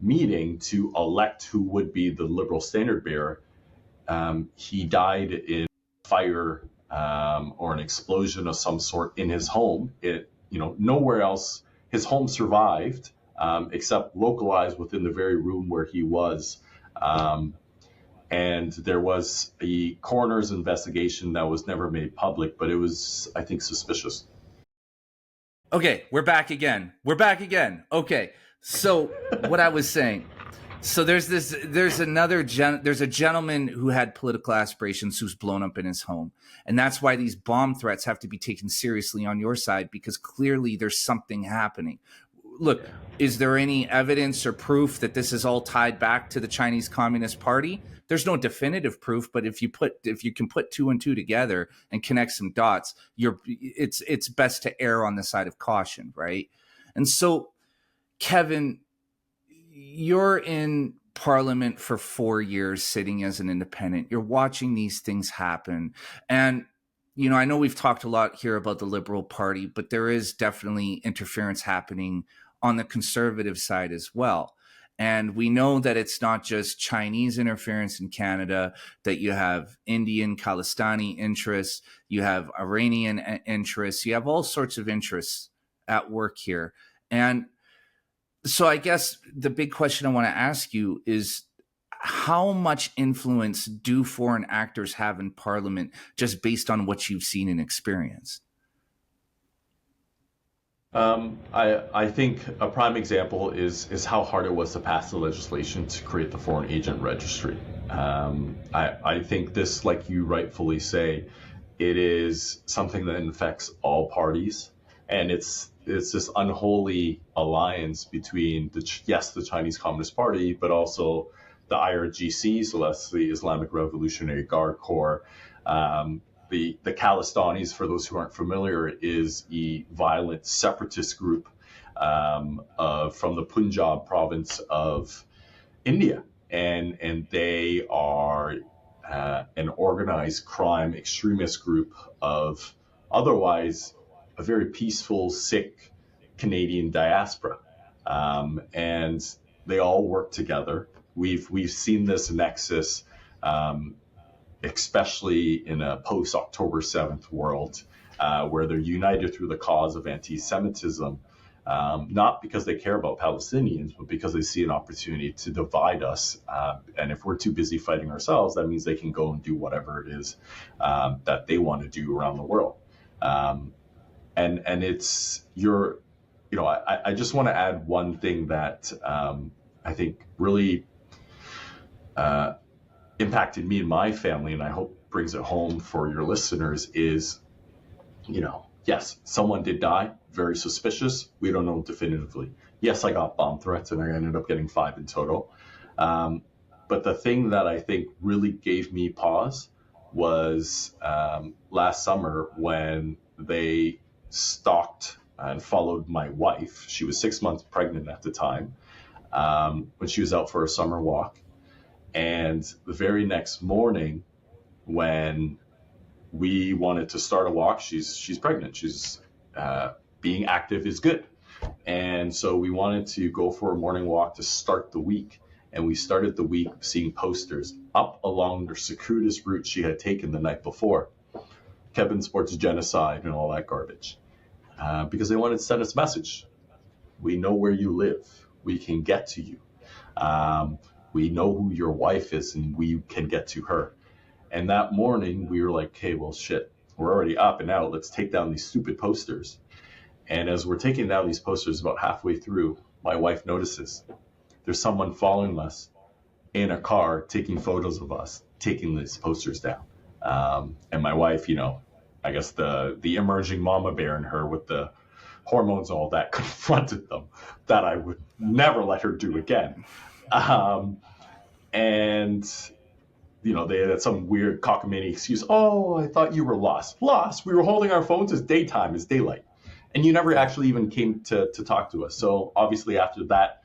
meeting to elect who would be the Liberal standard bearer, he died in a fire or an explosion of some sort in his home. Nowhere else. His home survived, except localized within the very room where he was. And there was a coroner's investigation that was never made public, but it was, I think, suspicious. Okay, we're back again. Okay, so what I was saying. So there's a gentleman who had political aspirations who's blown up in his home. And that's why these bomb threats have to be taken seriously on your side, because clearly there's something happening. Look, is there any evidence or proof that this is all tied back to the Chinese Communist Party? There's no definitive proof, but if you can put two and two together and connect some dots, it's best to err on the side of caution, right? And so, Kevin, you're in Parliament for 4 years, sitting as an independent. You're watching these things happen, and I know we've talked a lot here about the Liberal Party, but there is definitely interference happening on the Conservative side as well. And we know that it's not just Chinese interference in Canada, that you have Indian, Khalistani interests, you have Iranian interests, you have all sorts of interests at work here. And so I guess the big question I want to ask you is, how much influence do foreign actors have in Parliament just based on what you've seen and experienced? I think a prime example is how hard it was to pass the legislation to create the foreign agent registry. I think this, like you rightfully say, it is something that infects all parties, and it's this unholy alliance between the Chinese Communist Party, but also the IRGC, so that's the Islamic Revolutionary Guard Corps. The Khalistanis, for those who aren't familiar, is a violent separatist group from the Punjab province of India, and they are an organized crime extremist group of otherwise a very peaceful Sikh Canadian diaspora, and they all work together. We've seen this nexus, especially in a post-October 7th world, where they're united through the cause of anti-Semitism, not because they care about Palestinians, but because they see an opportunity to divide us. And if we're too busy fighting ourselves, that means they can go and do whatever it is that they want to do around the world. And it's I just want to add one thing that I think really impacted me and my family, and I hope brings it home for your listeners, is, yes, someone did die, very suspicious. We don't know definitively. Yes, I got bomb threats, and I ended up getting 5 in total. But the thing that I think really gave me pause was last summer when they stalked and followed my wife. She was 6 months pregnant at the time, when she was out for a summer walk. And the very next morning, when we wanted to start a walk, she's pregnant. She's being active is good. And so we wanted to go for a morning walk to start the week. And we started the week seeing posters up along the circuitous route she had taken the night before. Kevin supports genocide and all that garbage. Because they wanted to send us a message. We know where you live. We can get to you. We know who your wife is, and we can get to her. And that morning, we were like, hey, well, shit, we're already up and out. Let's take down these stupid posters. And as we're taking down these posters, about halfway through, my wife notices there's someone following us in a car, taking photos of us, taking these posters down. And my wife, I guess the emerging mama bear in her with the hormones and all that confronted them, that I would never let her do again. And they had some weird cockamamie excuse. Oh, I thought you were lost. Lost. We were holding our phones. It's daytime. It's daylight. And you never actually even came to talk to us. So obviously after that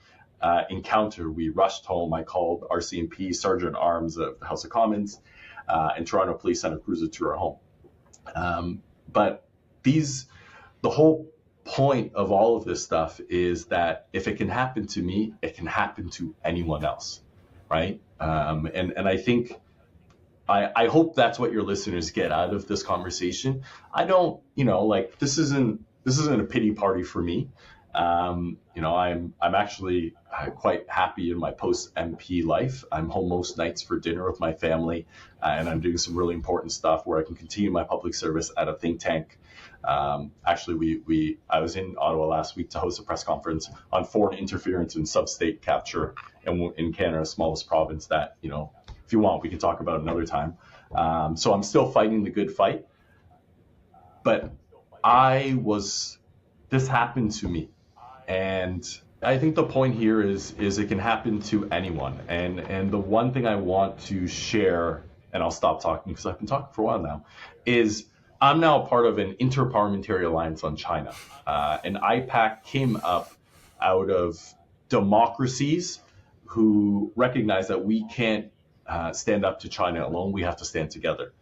encounter, we rushed home. I called RCMP, Sergeant Arms of the House of Commons, and Toronto Police sent a cruiser to our home. But the whole point of all of this stuff is that if it can happen to me, it can happen to anyone else, right? And I think I hope that's what your listeners get out of this conversation. I don't, this isn't a pity party for me. I'm actually quite happy in my post MP life. I'm home most nights for dinner with my family, and I'm doing some really important stuff where I can continue my public service at a think tank. Actually, I was in Ottawa last week to host a press conference on foreign interference and sub-state capture in Canada's smallest province that, if you want, we can talk about another time. So I'm still fighting the good fight. But this happened to me. And I think the point here is it can happen to anyone. And the one thing I want to share, and I'll stop talking because I've been talking for a while now, is I'm now a part of an Interparliamentary Alliance on China. And IPAC came up out of democracies who recognize that we can't stand up to China alone. We have to stand together.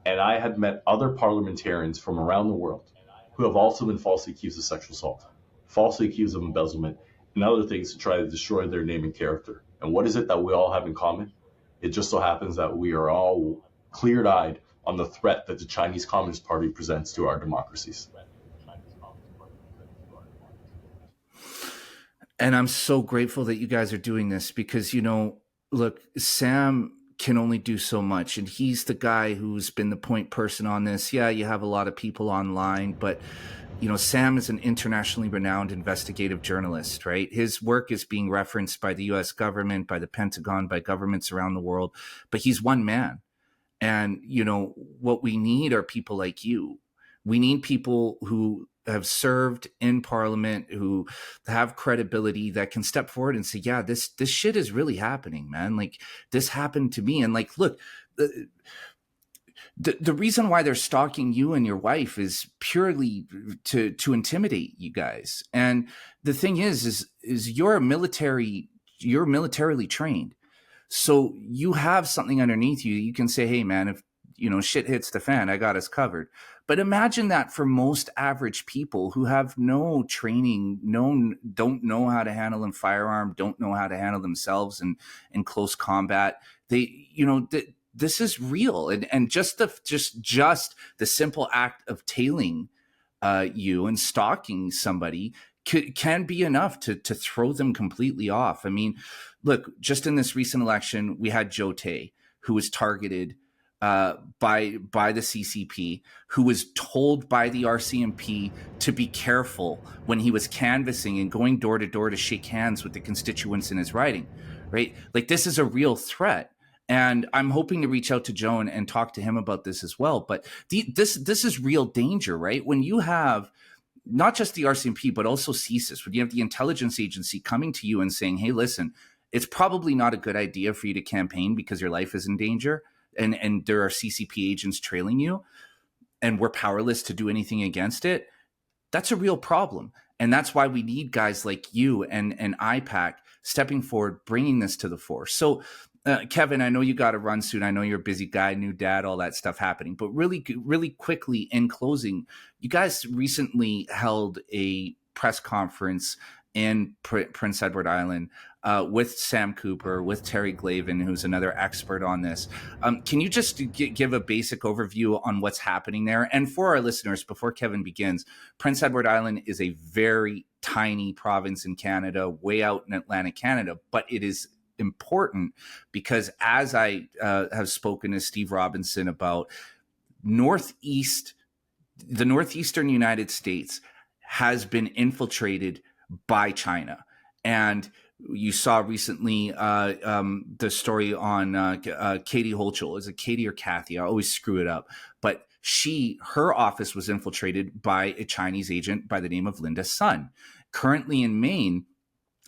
And I had met other parliamentarians from around the world who have also been falsely accused of sexual assault, falsely accused of embezzlement, and other things to try to destroy their name and character. And what is it that we all have in common? It just so happens that we are all clear-eyed on the threat that the Chinese Communist Party presents to our democracies. And I'm so grateful that you guys are doing this because, look, Sam can only do so much. And he's the guy who's been the point person on this. Yeah, you have a lot of people online, but, Sam is an internationally renowned investigative journalist, right? His work is being referenced by the US government, by the Pentagon, by governments around the world, but he's one man. And, what we need are people like you. We need people who have served in Parliament, who have credibility, that can step forward and say, yeah, this shit is really happening, man. Like, this happened to me. And look, the reason why they're stalking you and your wife is purely to intimidate you guys. And the thing is you're militarily trained. So you have something underneath you. You can say, hey, man, if, shit hits the fan, I got us covered. But imagine that for most average people who have no training, don't know how to handle a firearm, don't know how to handle themselves in close combat. This is real. And just the simple act of tailing you and stalking somebody can be enough to throw them completely off. I mean, look, just in this recent election, we had Joe Tay, who was targeted by the CCP, who was told by the RCMP to be careful when he was canvassing and going door to door to shake hands with the constituents in his riding, right? Like, this is a real threat. And I'm hoping to reach out to Joe and talk to him about this as well. But this is real danger, right? When you have not just the RCMP, but also CSIS, when you have the intelligence agency coming to you and saying, hey, listen, it's probably not a good idea for you to campaign because your life is in danger, and there are CCP agents trailing you, and we're powerless to do anything against it. That's a real problem. And that's why we need guys like you and IPAC stepping forward, bringing this to the fore. So, Kevin, I know you got to run soon. I know you're a busy guy, new dad, all that stuff happening. But really, really quickly in closing, you guys recently held a press conference in Prince Edward Island with Sam Cooper, with Terry Glavin, who's another expert on this. Can you just give a basic overview on what's happening there? And for our listeners, before Kevin begins, Prince Edward Island is a very tiny province in Canada, way out in Atlantic Canada, but it is important because, as I have spoken to Steve Robinson about, the northeastern United States has been infiltrated by China. And you saw recently the story on Katie Holchel. Is it Katie or Kathy? I always screw it up. But her office was infiltrated by a Chinese agent by the name of Linda Sun. Currently in Maine,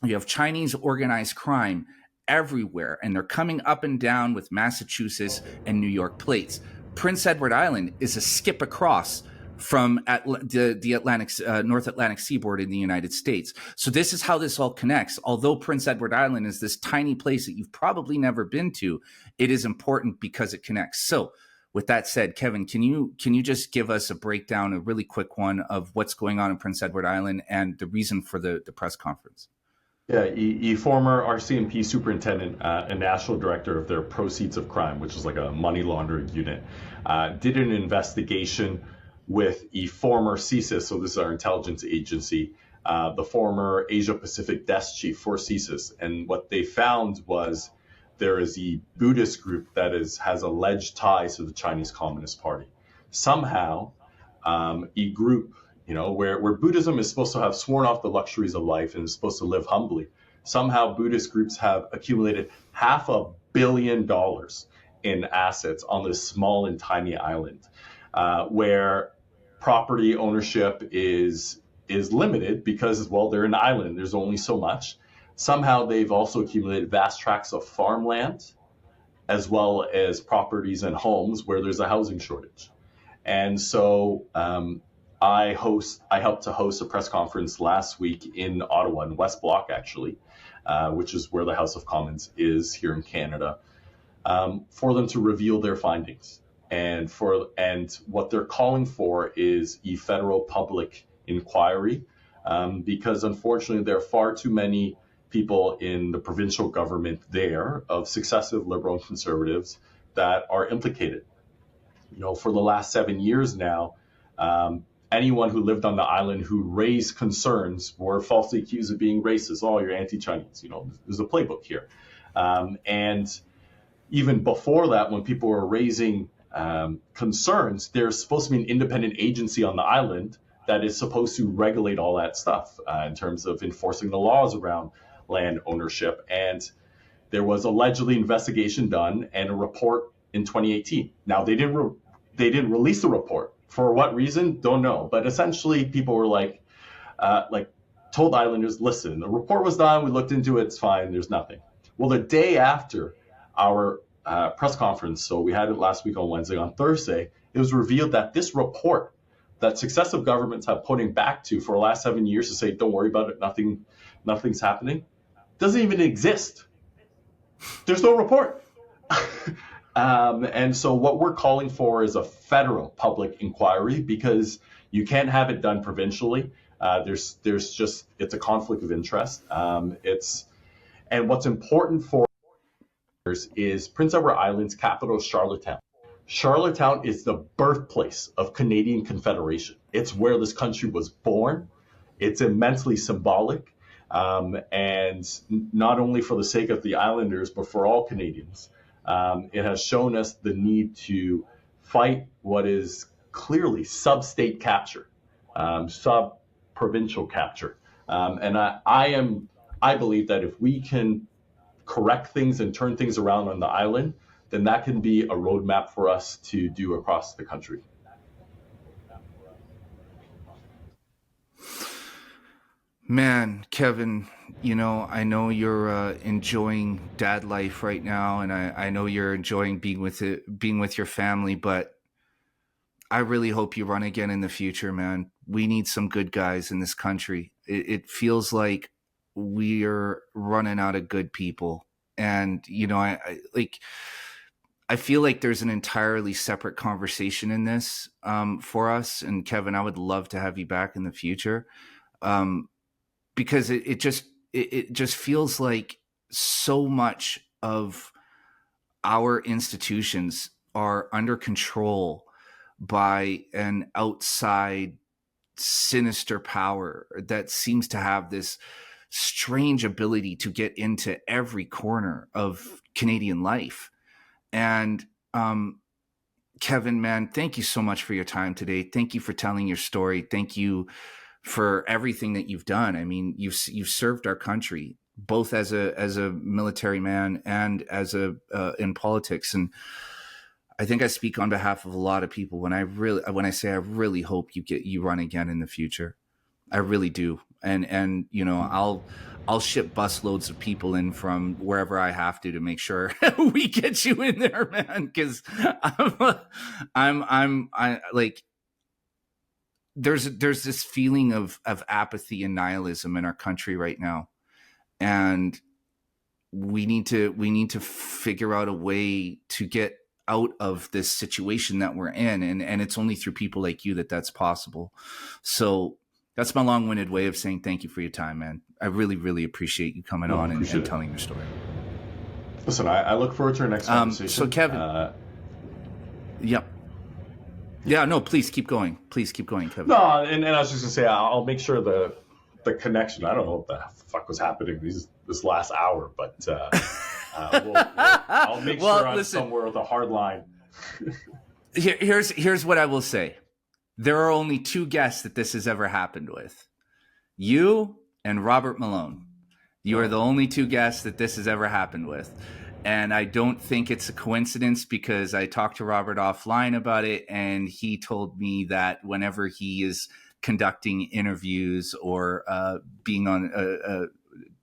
you have Chinese organized crime everywhere, and they're coming up and down with Massachusetts and New York plates. Prince Edward Island is a skip across from the Atlantic, North Atlantic seaboard in the United States. So this is how this all connects. Although Prince Edward Island is this tiny place that you've probably never been to, it is important because it connects. So with that said, Kevin, can you just give us a breakdown, a really quick one, of what's going on in Prince Edward Island and the reason for the press conference? Yeah, former RCMP superintendent and national director of their Proceeds of Crime, which is like a money laundering unit, did an investigation with a former CSIS, so this is our intelligence agency, the former Asia Pacific desk chief for CSIS. And what they found was there is a Buddhist group that has alleged ties to the Chinese Communist Party. Somehow, a group, where Buddhism is supposed to have sworn off the luxuries of life and is supposed to live humbly, somehow Buddhist groups have accumulated $500 million in assets on this small and tiny island, where property ownership is limited because, well, they're an island. There's only so much. Somehow they've also accumulated vast tracts of farmland, as well as properties and homes where there's a housing shortage. And so I helped to host a press conference last week in Ottawa, in West Block, actually, which is where the House of Commons is here in Canada, for them to reveal their findings. And what they're calling for is a federal public inquiry, because unfortunately there are far too many people in the provincial government there of successive Liberal and Conservatives that are implicated. For the last 7 years now, anyone who lived on the island who raised concerns were falsely accused of being racist. Oh, you're anti-Chinese. There's a playbook here. And even before that, when people were raising concerns, there's supposed to be an independent agency on the island that is supposed to regulate all that stuff in terms of enforcing the laws around land ownership. And there was allegedly investigation done and a report in 2018. Now, they didn't release the report. For what reason? Don't know. But essentially, people were told islanders, listen, the report was done. We looked into it. It's fine. There's nothing. Well, the day after our press conference, so we had it last week on Wednesday, on Thursday, it was revealed that this report that successive governments have putting back to for the last 7 years to say, don't worry about it, nothing's happening, doesn't even exist. There's no report. And so what we're calling for is a federal public inquiry, because you can't have it done provincially. It's a conflict of interest. And what's important for is Prince Edward Island's capital, Charlottetown. Charlottetown is the birthplace of Canadian Confederation. It's where this country was born. It's immensely symbolic, and not only for the sake of the islanders, but for all Canadians. It has shown us the need to fight what is clearly sub-state capture, sub-provincial capture. And I believe that if we can correct things and turn things around on the island, then that can be a roadmap for us to do across the country. Man, Kevin, I know you're enjoying dad life right now, and I know you're enjoying being with your family, but I really hope you run again in the future, man. We need some good guys in this country. It feels like we are running out of good people. And, I feel like there's an entirely separate conversation in this for us. And Kevin, I would love to have you back in the future, because it just feels like so much of our institutions are under control by an outside sinister power that seems to have this strange ability to get into every corner of Canadian life. And Kevin, man, thank you so much for your time today. Thank you for telling your story. Thank you for everything that you've done. I mean, you've served our country both as a military man and as in politics. And I think I speak on behalf of a lot of people when I say I really hope you run again in the future. I really do. and you know, I'll ship busloads of people in from wherever I have to make sure we get you in there, man. Because I like there's this feeling of apathy and nihilism in our country right now, and we need to figure out a way to get out of this situation that we're in, and it's only through people like you that's possible. So that's my long-winded way of saying thank you for your time, man. I really, really appreciate you coming on and telling your story. Listen, I look forward to our next conversation. So Kevin, yep. Yeah, no, please keep going. Please keep going, Kevin. No, and I was just gonna say, I'll make sure the connection. I don't know what the fuck was happening this last hour, but I'll make sure I'm somewhere with a hard line. Here's what I will say. There are only two guests that this has ever happened with. You and Robert Malone. You are the only two guests that this has ever happened with. And I don't think it's a coincidence, because I talked to Robert offline about it, and he told me that whenever he is conducting interviews or being on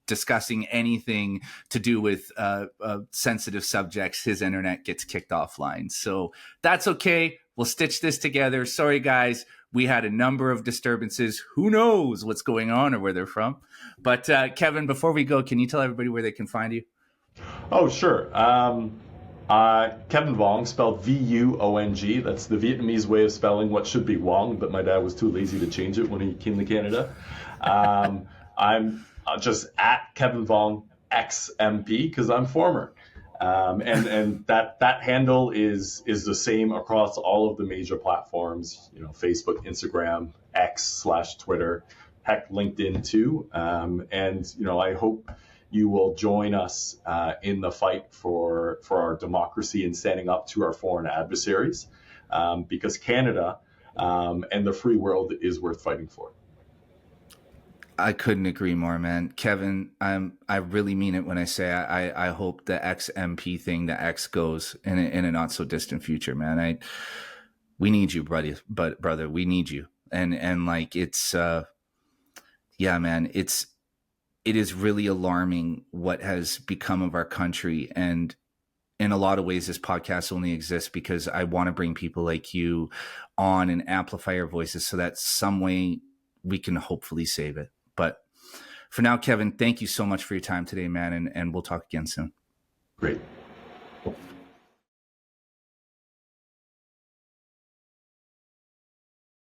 discussing anything to do with sensitive subjects, his internet gets kicked offline. So that's okay. We'll stitch this together. Sorry, guys. We had a number of disturbances. Who knows what's going on or where they're from? But Kevin, before we go, can you tell everybody where they can find you? Oh, sure. Kevin Vuong, spelled V-U-O-N-G. That's the Vietnamese way of spelling what should be Wong, but my dad was too lazy to change it when he came to Canada. I'm just at Kevin Vuong XMP, because I'm former. And that handle is the same across all of the major platforms, you know, Facebook, Instagram, X/Twitter, heck, LinkedIn too. And, you know, I hope you will join us in the fight for our democracy and standing up to our foreign adversaries, because Canada and the free world is worth fighting for. I couldn't agree more, man. Kevin, I really mean it when I say I hope the XMP thing, the X, goes in a not so distant future, man. We need you, brother. We need you. And like, it's yeah, man, it is really alarming what has become of our country. And in a lot of ways, this podcast only exists because I want to bring people like you on and amplify our voices so that some way we can hopefully save it. But for now, Kevin, thank you so much for your time today, man. And we'll talk again soon. Great.